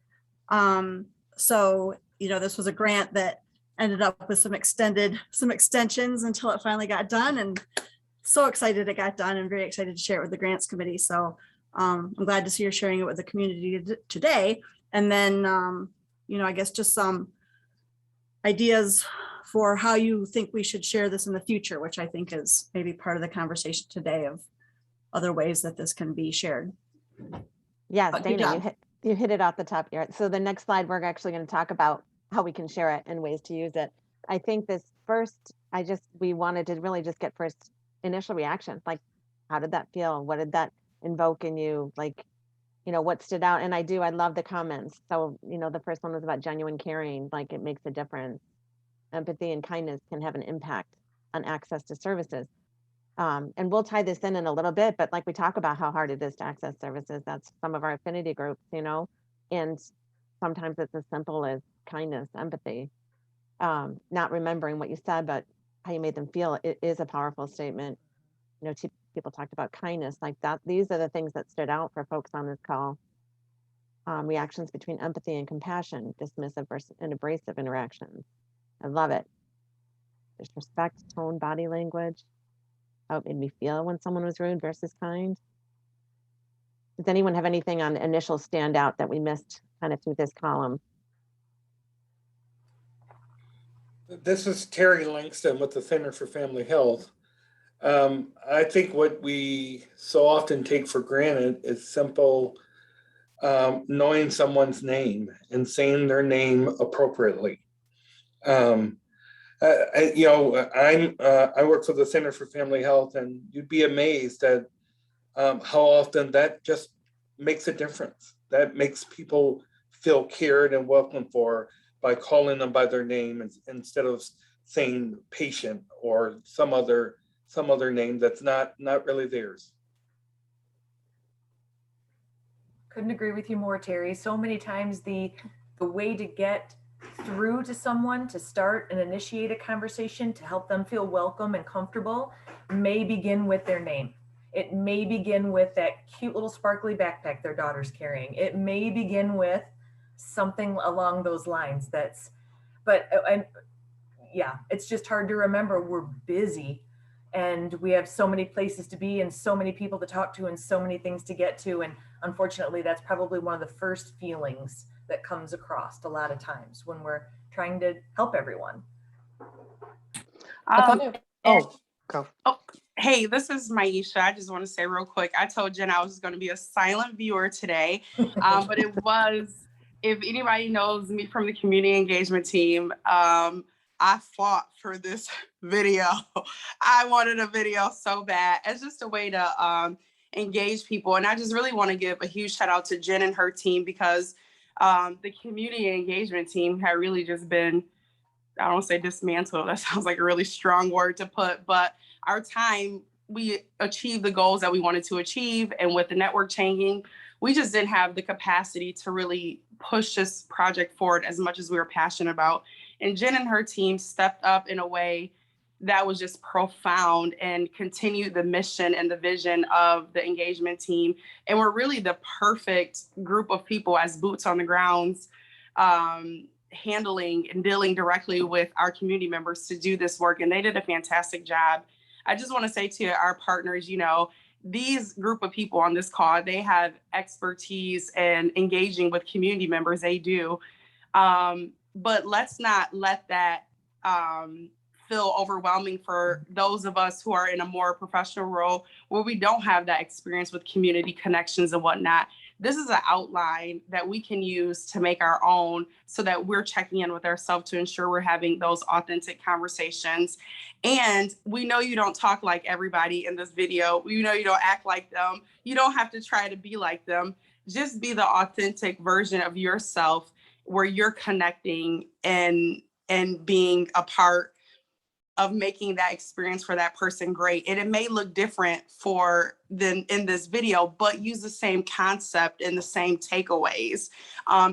So, this was a grant that ended up with some extensions until it finally got done, and so excited it got done and very excited to share it with the Grants Committee. So I'm glad to see you're sharing it with the community today. And then, I guess just some ideas for how you think we should share this in the future, which I think is maybe part of the conversation today of other ways that this can be shared. Yes, Dana, you hit it off the top here. So the next slide, we're actually going to talk about how we can share it and ways to use it. I think this first, we wanted to really just get first initial reaction. Like, how did that feel? What did that invoke in you? Like, what stood out? And I love the comments. So, the first one was about genuine caring, like it makes a difference. Empathy and kindness can have an impact on access to services. And we'll tie this in a little bit, but like we talk about how hard it is to access services, that's some of our affinity groups, and sometimes it's as simple as kindness, empathy, not remembering what you said, but how you made them feel. It is a powerful statement. People talked about kindness like that. These are the things that stood out for folks on this call. Reactions between empathy and compassion, dismissive versus and abrasive interactions. I love it. There's respect, tone, body language. How it made me feel when someone was rude versus kind. Does anyone have anything on initial standout that we missed kind of through this column? This is Terry Langston with the Center for Family Health. I think what we so often take for granted is simple knowing someone's name and saying their name appropriately. I work for the Center for Family Health, and you'd be amazed at how often that just makes a difference. That makes people feel cared and welcomed for by calling them by their name instead of saying patient or some other name that's not really theirs. Couldn't agree with you more, Terry. So many times the way to get through to someone, to start and initiate a conversation, to help them feel welcome and comfortable, may begin with their name. It may begin with that cute little sparkly backpack their daughter's carrying. It may begin with something along those lines. It's just hard to remember. We're busy and we have so many places to be and so many people to talk to and so many things to get to. And unfortunately, that's probably one of the first feelings that comes across a lot of times when we're trying to help everyone. Hey, this is Maisha. I just want to say real quick, I told Jen I was going to be a silent viewer today, but it was, if anybody knows me from the community engagement team, I fought for this video. I wanted a video so bad. It's just a way to engage people. And I just really want to give a huge shout out to Jen and her team, because the community engagement team had really just been, I don't want to say dismantled. That sounds like a really strong word to put, but our time, we achieved the goals that we wanted to achieve. And with the network changing, we just didn't have the capacity to really push this project forward as much as we were passionate about. And Jen and her team stepped up in a way that was just profound and continued the mission and the vision of the engagement team. And we're really the perfect group of people as boots on the grounds, handling and dealing directly with our community members to do this work. And they did a fantastic job. I just want to say to our partners, these group of people on this call, they have expertise in engaging with community members. They do. But let's not let that feel overwhelming for those of us who are in a more professional role where we don't have that experience with community connections and whatnot. This is an outline that we can use to make our own, so that we're checking in with ourselves to ensure we're having those authentic conversations. And we know you don't talk like everybody in this video. We know you don't act like them. You don't have to try to be like them. Just be the authentic version of yourself, where you're connecting and being a part of making that experience for that person great. And it may look different than in this video, but use the same concept and the same takeaways.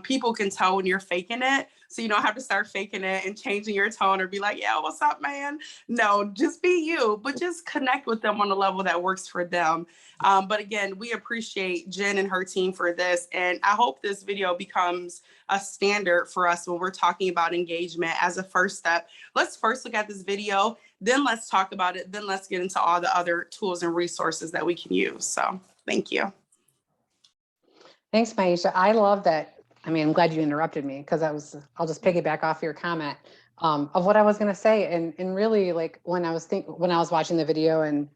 People can tell when you're faking it, so you don't have to start faking it and changing your tone or be like, yeah, what's up, man? No, just be you, but just connect with them on a level that works for them. But again, we appreciate Jen and her team for this. And I hope this video becomes a standard for us when we're talking about engagement as a first step. Let's first look at this video, then let's talk about it, then let's get into all the other tools and resources that we can use. So thank you. Thanks, Maisha. I love that. I mean, I'm glad you interrupted me, because I'll just piggyback off your comment of what I was going to say. And really, like, when I was watching the video and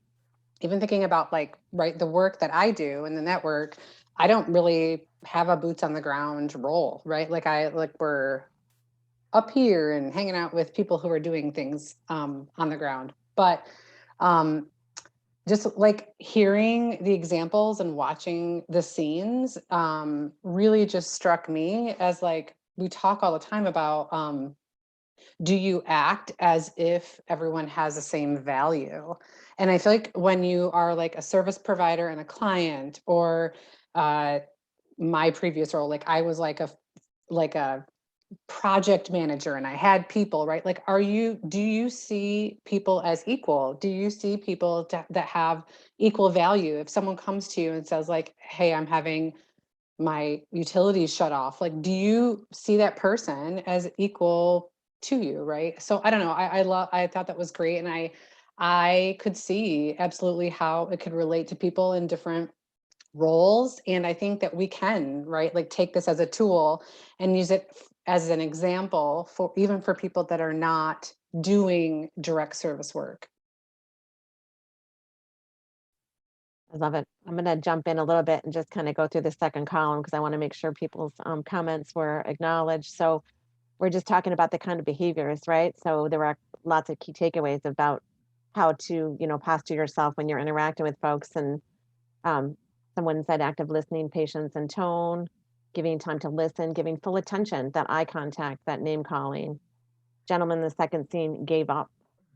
even thinking about the work that I do in the network, I don't really have a boots on the ground role, right? We're up here and hanging out with people who are doing things on the ground. But just hearing the examples and watching the scenes really just struck me as we talk all the time about, do you act as if everyone has the same value? And I feel like when you are a service provider and a client, or my previous role, I was a project manager and I had people, right? Do you see people as equal? Do you see people that have equal value? If someone comes to you and says hey, I'm having my utilities shut off, do you see that person as equal to you, right? So I don't know, I thought that was great. And I could see absolutely how it could relate to people in different roles. And I think that we can, right, like take this as a tool and use it as an example for even for people that are not doing direct service work. I love it. I'm going to jump in a little bit and just kind of go through the second column because I want to make sure people's comments were acknowledged. So we're just talking about the kind of behaviors, right? So there are lots of key takeaways about how to, posture yourself when you're interacting with folks. And someone said active listening, patience, and tone, giving time to listen, giving full attention, that eye contact, that name calling. Gentleman in the second scene gave up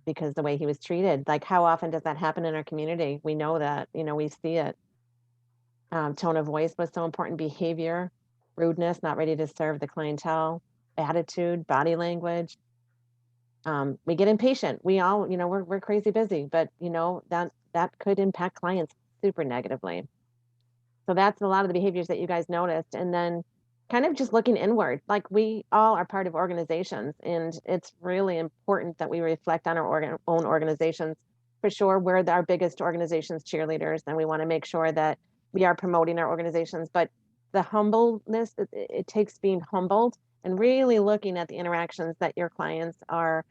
because the way he was treated. Like, how often does that happen in our community? We know that, we see it. Tone of voice was so important. Behavior, rudeness, not ready to serve the clientele, attitude, body language. We get impatient. We all, we're crazy busy, but that could impact clients super negatively. So that's a lot of the behaviors that you guys noticed. And then kind of just looking inward, like we all are part of organizations, and it's really important that we reflect on our own organizations. For sure, we're our biggest organizations cheerleaders, and we want to make sure that we are promoting our organizations. But the humbleness, it takes being humbled and really looking at the interactions that your clients are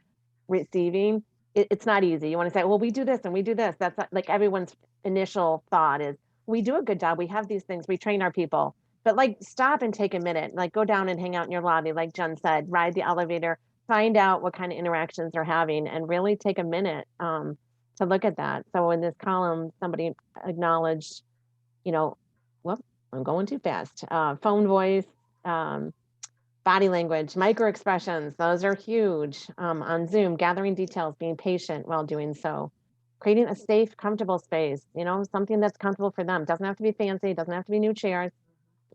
receiving. It's not easy. You want to say, well, we do this and we do this. That's like everyone's initial thought is, we do a good job. We have these things. We train our people. But like, stop and take a minute. Like, go down and hang out in your lobby, like Jen said, ride the elevator, find out what kind of interactions they're having, and really take a minute to look at that. So in this column, somebody acknowledged, well, I'm going too fast. Phone voice, body language, micro expressions, those are huge. On Zoom, gathering details, being patient while doing so. Creating a safe, comfortable space, something that's comfortable for them. Doesn't have to be fancy, doesn't have to be new chairs,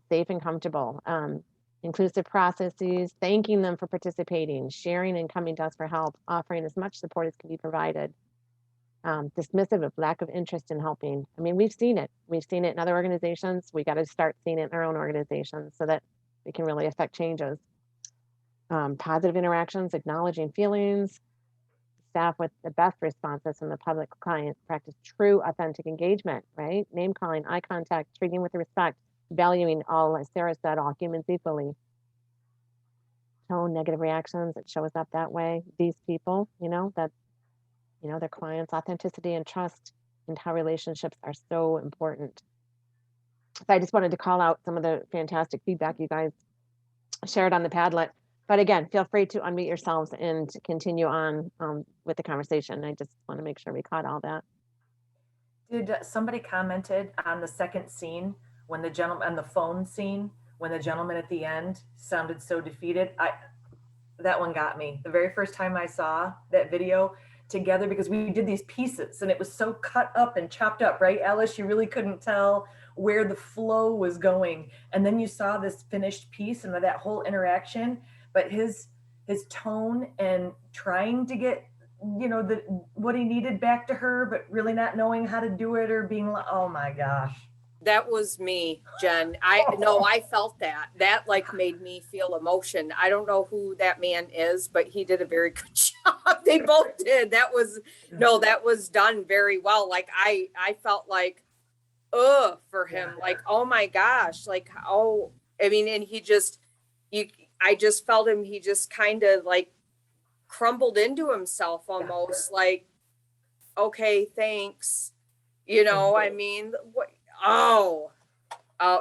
safe and comfortable. Inclusive processes, thanking them for participating, sharing and coming to us for help, offering as much support as can be provided. Dismissive of lack of interest in helping. I mean, we've seen it. We've seen it in other organizations. We got to start seeing it in our own organizations so that we can really affect changes. Positive interactions, acknowledging feelings, staff with the best responses from the public client, practice true, authentic engagement, right? Name calling, eye contact, treating with respect, valuing all, as Sarah said, all humans equally. Tone, negative reactions, it shows up that way. These people, their clients, authenticity and trust, and how relationships are so important. So I just wanted to call out some of the fantastic feedback you guys shared on the Padlet. But again, feel free to unmute yourselves and continue on with the conversation. I just want to make sure we caught all that. Did somebody commented on the second scene when the gentleman, on the phone scene, when the gentleman at the end sounded so defeated? That one got me. The very first time I saw that video together, because we did these pieces and it was so cut up and chopped up, right, Alice? You really couldn't tell where the flow was going. And then you saw this finished piece and that whole interaction, but his tone and trying to get, what he needed back to her, but really not knowing how to do it, or being like, oh my gosh. That was me, Jen. I felt that like made me feel emotion. I don't know who that man is, but he did a very good job. They both did. That was done very well. Like I felt like, for him, like, oh my gosh, like, oh, I mean, and I just felt him. He just kind of like crumbled into himself almost, like, okay, thanks. I mean, what? Oh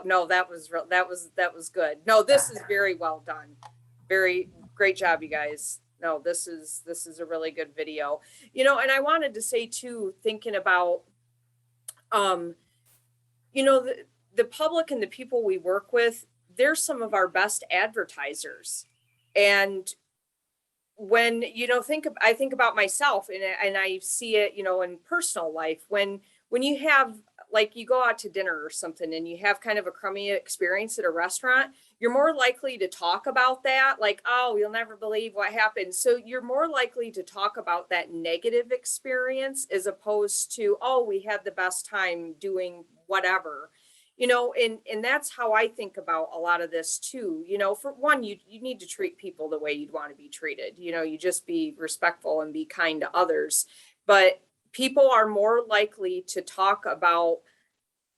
no, that was good. No, this is very well done. Very great job, you guys. No, this is a really good video. And I wanted to say too, thinking about, the public and the people we work with, they're some of our best advertisers. And when, I think about myself and I see it, in personal life, when you have, like, you go out to dinner or something and you have kind of a crummy experience at a restaurant, you're more likely to talk about that. Like, oh, you'll never believe what happened. So you're more likely to talk about that negative experience as opposed to, oh, we had the best time doing whatever, and that's how I think about a lot of this too. For one, you need to treat people the way you'd want to be treated. You just be respectful and be kind to others. But people are more likely to talk about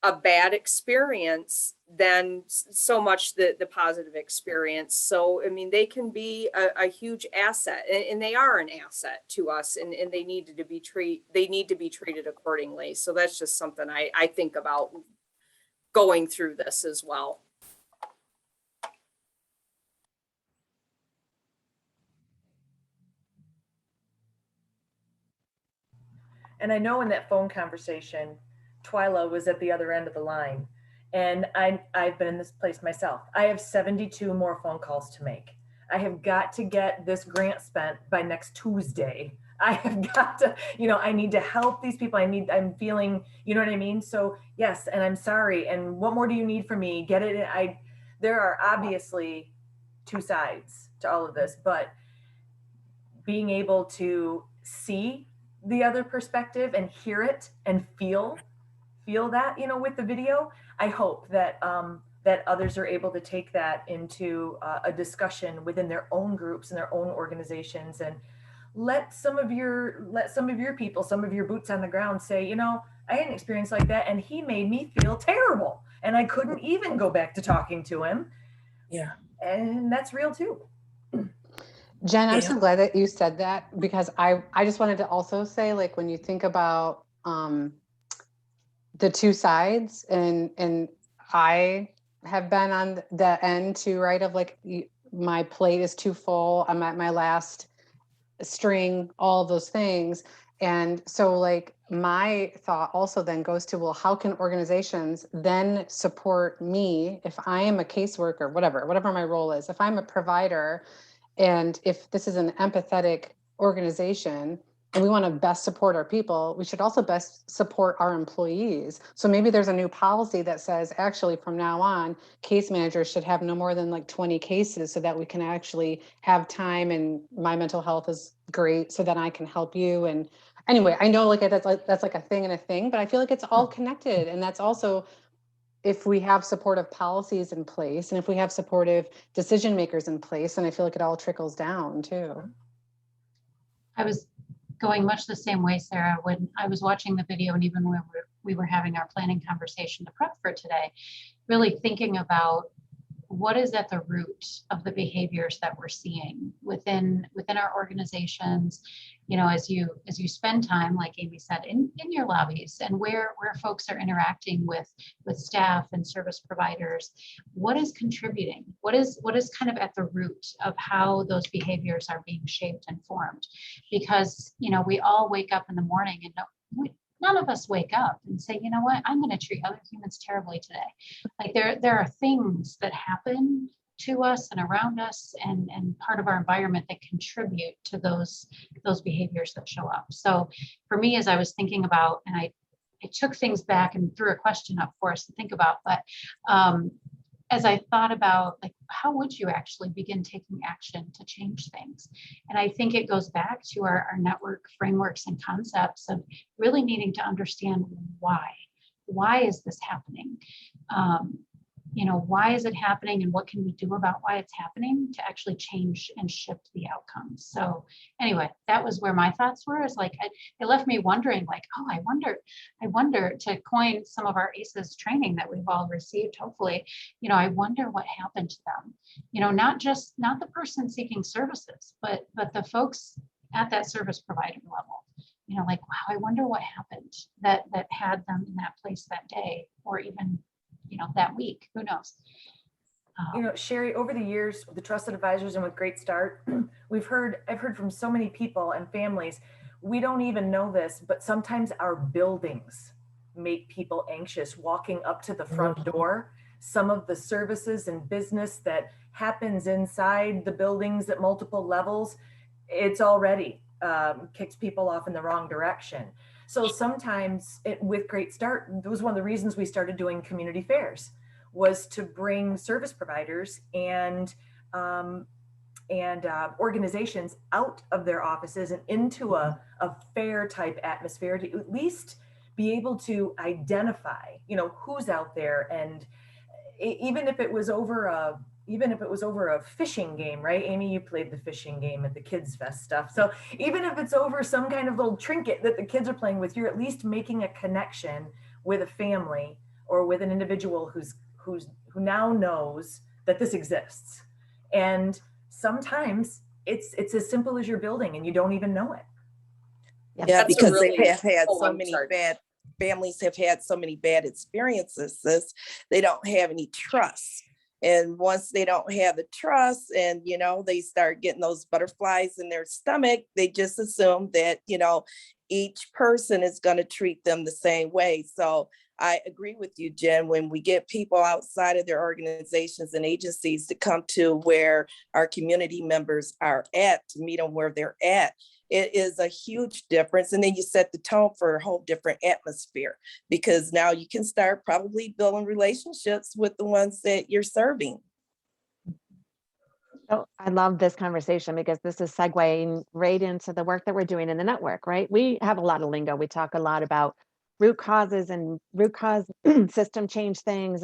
a bad experience than so much the positive experience. So, I mean, they can be a huge asset, and they are an asset to us, and they need to be treated accordingly. So that's just something I think about going through this as well. And I know in that phone conversation, Twyla was at the other end of the line. And I've been in this place myself. I have 72 more phone calls to make. I have got to get this grant spent by next Tuesday. I have got to, I need to help these people. I'm feeling, you know what I mean? So yes, and I'm sorry. And what more do you need from me? Get it. There are obviously two sides to all of this, but being able to see the other perspective and hear it and feel that, with the video, I hope that that others are able to take that into a discussion within their own groups and their own organizations, and let some of your people, some of your boots on the ground say, I had an experience like that and he made me feel terrible and I couldn't even go back to talking to him. Yeah. And that's real too. Jen, I'm so glad that you said that, because I just wanted to also say, like, when you think about the two sides, and I have been on the end too, right, of like, my plate is too full, I'm at my last string, all those things. And so, like, my thought also then goes to, well, how can organizations then support me if I am a caseworker, whatever my role is, if I'm a provider, and if this is an empathetic organization and we want to best support our people, we should also best support our employees. So maybe there's a new policy that says, actually, from now on, case managers should have no more than like 20 cases so that we can actually have time, and my mental health is great so that I can help you. And anyway, I know that's like a thing and a thing, but I feel like it's all connected. And that's also, if we have supportive policies in place and if we have supportive decision makers in place, and I feel like it all trickles down too. I was going much the same way, Sarah, when I was watching the video, and even when we were having our planning conversation to prep for today, really thinking about what is at the root of the behaviors that we're seeing within our organizations, as you spend time, like Amy said, in your lobbies, and where folks are interacting with staff and service providers. What is contributing? What is kind of at the root of how those behaviors are being shaped and formed? Because we all wake up in the morning and none of us wake up and say, you know what, I'm going to treat other humans terribly today. Like there are things that happen to us and around us and part of our environment that contribute to those behaviors that show up. So for me, as I was thinking about, and I took things back and threw a question up for us to think about, but as I thought about, like, how would you actually begin taking action to change things? And I think it goes back to our network frameworks and concepts of really needing to understand why. Why is this happening? Why is it happening, and what can we do about why it's happening to actually change and shift the outcomes? So anyway, that was where my thoughts were. Is like, it left me wondering, like, oh, I wonder, to coin some of our ACEs training that we've all received, hopefully, I wonder what happened to them. Not the person seeking services, but the folks at that service provider level. Like, wow, I wonder what happened that had them in that place that day, or even that week, who knows? Sherry, over the years, with the trusted advisors and with Great Start, I've heard from so many people and families, we don't even know this, but sometimes our buildings make people anxious walking up to the front door. Some of the services and business that happens inside the buildings at multiple levels, it's already kicks people off in the wrong direction. So sometimes with Great Start, that was one of the reasons we started doing community fairs, was to bring service providers and organizations out of their offices and into a fair type atmosphere to at least be able to identify, who's out there. And even if it was over a fishing game, right? Amy, you played the fishing game at the Kids Fest stuff. So even if it's over some kind of little trinket that the kids are playing with, you're at least making a connection with a family or with an individual who now knows that this exists. And sometimes it's as simple as your building and you don't even know it. Yeah, because they have had so many bad families have had so many bad experiences. They don't have any trust. And once they don't have the trust and, you know, they start getting those butterflies in their stomach, they just assume that, you know, each person is going to treat them the same way. So I agree with you, Jen, when we get people outside of their organizations and agencies to come to where our community members are at, to meet them where they're at, it is a huge difference. And then you set the tone for a whole different atmosphere, because now you can start probably building relationships with the ones that you're serving. Oh, I love this conversation because this is segueing right into the work that we're doing in the network, right? We have a lot of lingo. We talk a lot about root causes and root cause system change things.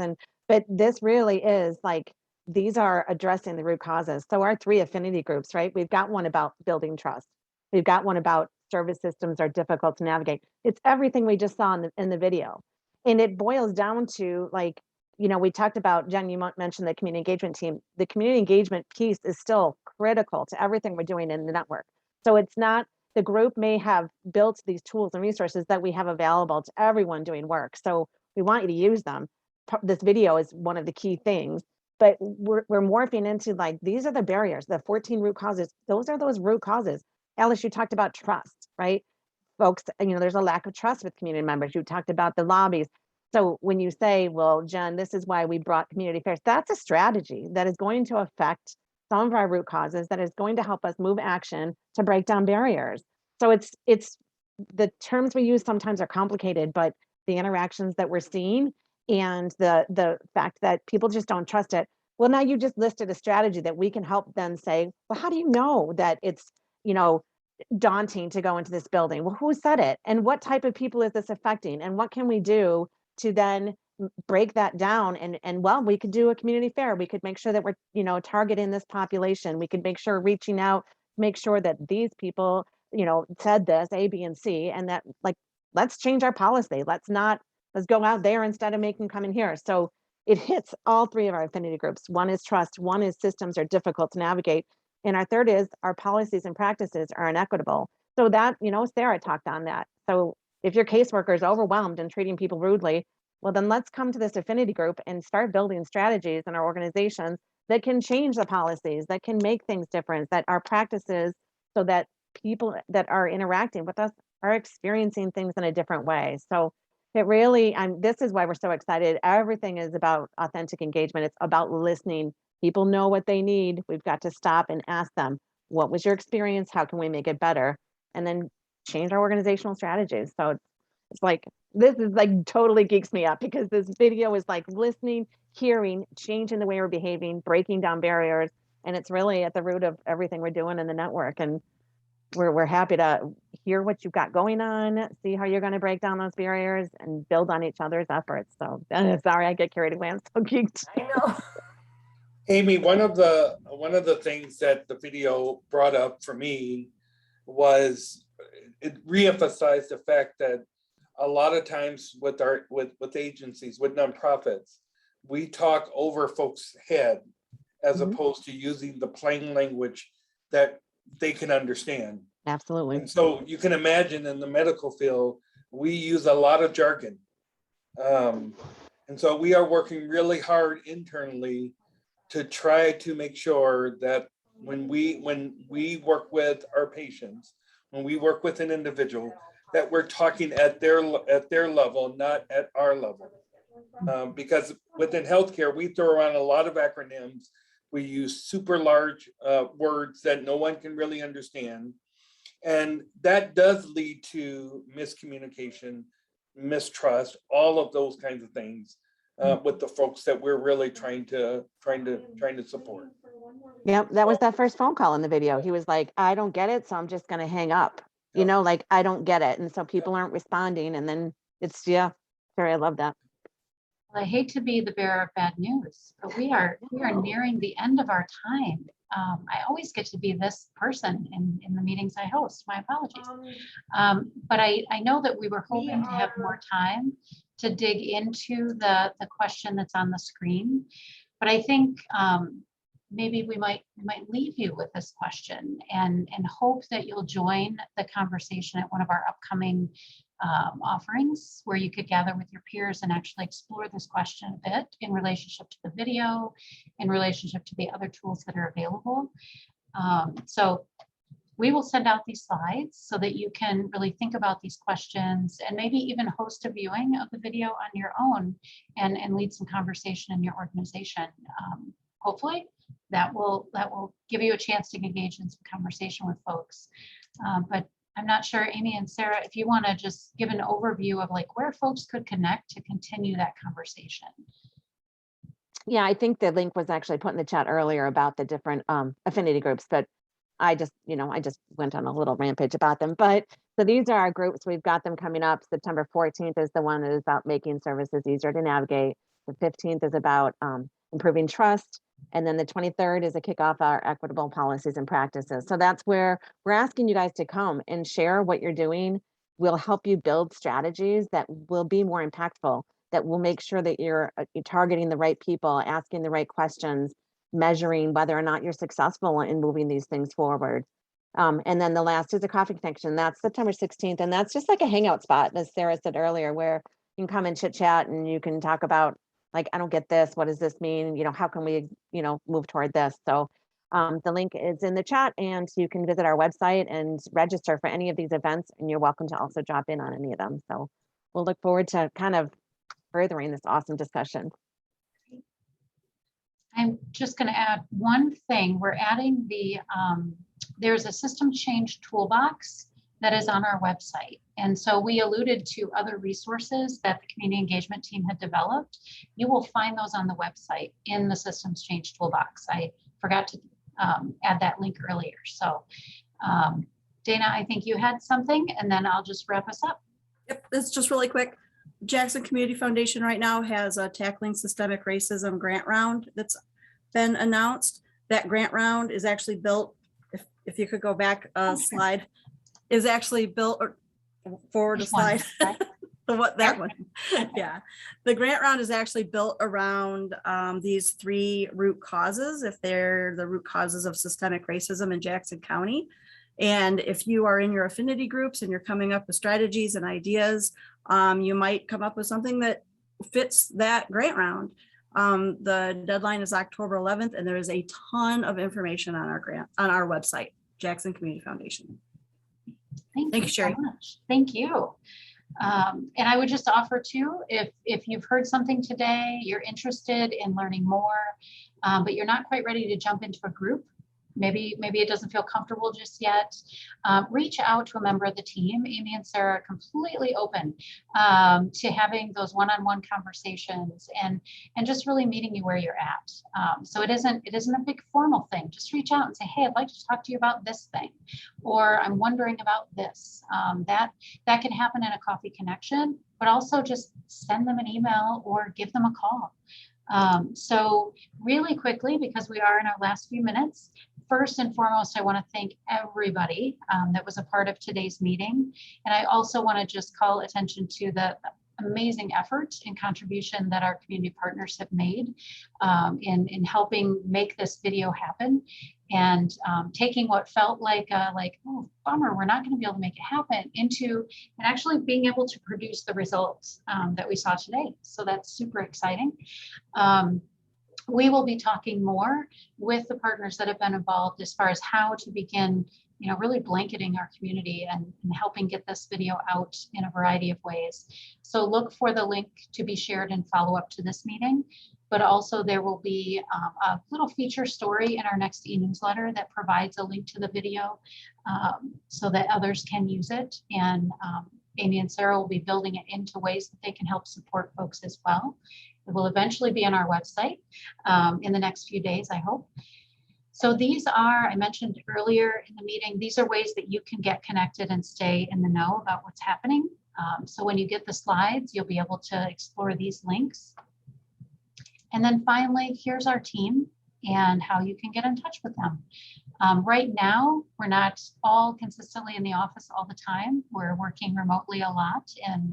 But this really is like, these are addressing the root causes. So our 3 affinity groups, right? We've got one about building trust. We've got one about service systems are difficult to navigate. It's everything we just saw in the video. And it boils down to, like, you know, we talked about, Jen, you mentioned the community engagement team. The community engagement piece is still critical to everything we're doing in the network. So it's not, the group may have built these tools and resources that we have available to everyone doing work. So we want you to use them. This video is one of the key things, but we're morphing into, like, these are the barriers, the 14 root causes. Those are those root causes. Alice, you talked about trust, right? Folks, you know, there's a lack of trust with community members. You talked about the lobbies. So when you say, well, Jen, this is why we brought community fairs, that's a strategy that is going to affect some of our root causes, that is going to help us move action to break down barriers. So it's the terms we use sometimes are complicated, but the interactions that we're seeing and the fact that people just don't trust it. Well, now you just listed a strategy that we can help them say, well, how do you know that it's, you know, daunting to go into this building? Well, who said it? And what type of people is this affecting? And what can we do to then break that down? And well, we could do a community fair. We could make sure that we're, you know, targeting this population. We could make sure reaching out, make sure that these people, you know, said this A, B, and C, and that, like, let's change our policy. Let's go out there instead of making them come in here. So it hits all 3 of our affinity groups. One is trust, one is systems are difficult to navigate, and our third is our policies and practices are inequitable. So that, you know, Sarah talked on that. So if your caseworker is overwhelmed and treating people rudely, well, then let's come to this affinity group and start building strategies in our organizations that can change the policies, that can make things different, that are practices, so that people that are interacting with us are experiencing things in a different way. So it really, this is why we're so excited. Everything is about authentic engagement. It's about listening. People know what they need. We've got to stop and ask them, what was your experience? How can we make it better? And then change our organizational strategies. So it's like, this is like totally geeks me up, because this video is like listening, hearing, changing the way we're behaving, breaking down barriers. And it's really at the root of everything we're doing in the network. And we're happy to hear what you've got going on, see how you're going to break down those barriers and build on each other's efforts. So sorry, I get carried away. I'm so geeked. I know. Amy, one of the things that the video brought up for me was it reemphasized the fact that a lot of times with agencies, with nonprofits, we talk over folks' head as opposed to using the plain language that they can understand. Absolutely. And so you can imagine in the medical field, we use a lot of jargon. And so we are working really hard internally to try to make sure that when we work with our patients, when we work with an individual, that we're talking at their level, not at our level. Because within healthcare, we throw around a lot of acronyms. We use super large words that no one can really understand. And that does lead to miscommunication, mistrust, all of those kinds of things with the folks that we're really trying to support. Yep, that was that first phone call in the video. He was like, I don't get it, so I'm just going to hang up. You know, like, I don't get it. And so people aren't responding. And then it's, yeah, sorry, I love that. Well, I hate to be the bearer of bad news, but we are nearing the end of our time. I always get to be this person in the meetings I host. My apologies. But I know that we were hoping to have more time to dig into the question that's on the screen. But I think maybe we might leave you with this question and hope that you'll join the conversation at one of our upcoming offerings where you could gather with your peers and actually explore this question a bit in relationship to the video, in relationship to the other tools that are available. So we will send out these slides so that you can really think about these questions and maybe even host a viewing of the video on your own and lead some conversation in your organization. Hopefully that will give you a chance to engage in some conversation with folks. But I'm not sure, Amy and Sarah, if you want to just give an overview of like where folks could connect to continue that conversation. Yeah, I think the link was actually put in the chat earlier about the different affinity groups, but I just went on a little rampage about them. But so these are our groups. We've got them coming up. September 14th is the one that is about making services easier to navigate. The 15th is about improving trust. And then the 23rd is a kickoff our equitable policies and practices. So that's where we're asking you guys to come and share what you're doing. We'll help you build strategies that will be more impactful, that will make sure that you're targeting the right people, asking the right questions, measuring whether or not you're successful in moving these things forward. And then the last is a coffee connection. That's September 16th. And that's just like a hangout spot, as Sarah said earlier, where you can come and chit chat and you can talk about, like, I don't get this. What does this mean? How can we, move toward this? So the link is in the chat and you can visit our website and register for any of these events. And you're welcome to also drop in on any of them. So we'll look forward to kind of furthering this awesome discussion. I'm just going to add one thing. We're adding there's a system change toolbox that is on our website. And so we alluded to other resources that the community engagement team had developed. You will find those on the website in the systems change toolbox. I forgot to add that link earlier. So Dana, I think you had something, and then I'll just wrap us up. Yep, it's just really quick. Jackson Community Foundation right now has a Tackling Systemic Racism grant round that's been announced. That grant round is actually built, if you could go back a slide, is actually built, or forward a slide. That one. Yeah. The grant round is actually built around these 3 root causes, if they're the root causes of systemic racism in Jackson County. And if you are in your affinity groups and you're coming up with strategies and ideas, you might come up with something that fits that grant round. The deadline is October 11th, and there is a ton of information on our website, Jackson Community Foundation. Thank you, Sherry. So much. Thank you. And I would just offer too, if you've heard something today, you're interested in learning more, but you're not quite ready to jump into a group, maybe it doesn't feel comfortable just yet, reach out to a member of the team. Amy and Sarah are completely open to having those one-on-one conversations and just really meeting you where you're at. So it isn't a big formal thing. Just reach out and say, hey, I'd like to talk to you about this thing, or I'm wondering about this. That can happen in a coffee connection, but also just send them an email or give them a call. So really quickly, because we are in our last few minutes, first and foremost, I want to thank everybody that was a part of today's meeting. And I also want to just call attention to the amazing effort and contribution that our community partners have made in helping make this video happen, and taking what felt like oh, bummer, we're not going to be able to make it happen, into and actually being able to produce the results that we saw today. So that's super exciting. We will be talking more with the partners that have been involved as far as how to begin, really blanketing our community and helping get this video out in a variety of ways. So look for the link to be shared and follow up to this meeting, but also there will be a little feature story in our next e-newsletter that provides a link to the video so that others can use it. And Amy and Sarah will be building it into ways that they can help support folks as well. It will eventually be on our website in the next few days, I hope. So these are, I mentioned earlier in the meeting, these are ways that you can get connected and stay in the know about what's happening. So when you get the slides, you'll be able to explore these links. And then finally, here's our team and how you can get in touch with them. Right now, we're not all consistently in the office all the time. We're working remotely a lot in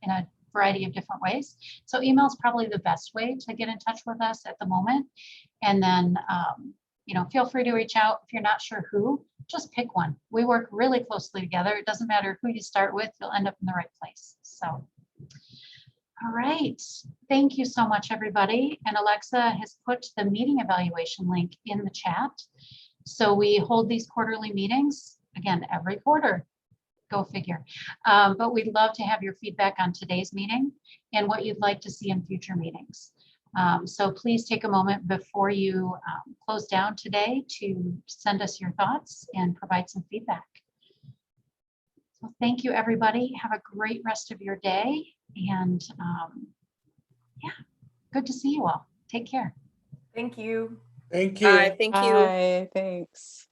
a variety of different ways. So email is probably the best way to get in touch with us at the moment. And then, feel free to reach out. If you're not sure who, just pick one. We work really closely together. It doesn't matter who you start with, you'll end up in the right place. So, all right. Thank you so much, everybody. And Alexa has put the meeting evaluation link in the chat. So we hold these quarterly meetings, again, every quarter. Go figure. But we'd love to have your feedback on today's meeting and what you'd like to see in future meetings. So please take a moment before you close down today to send us your thoughts and provide some feedback. So thank you, everybody. Have a great rest of your day. And good to see you all. Take care. Thank you. Thank you. All right, thank you. Bye, thanks.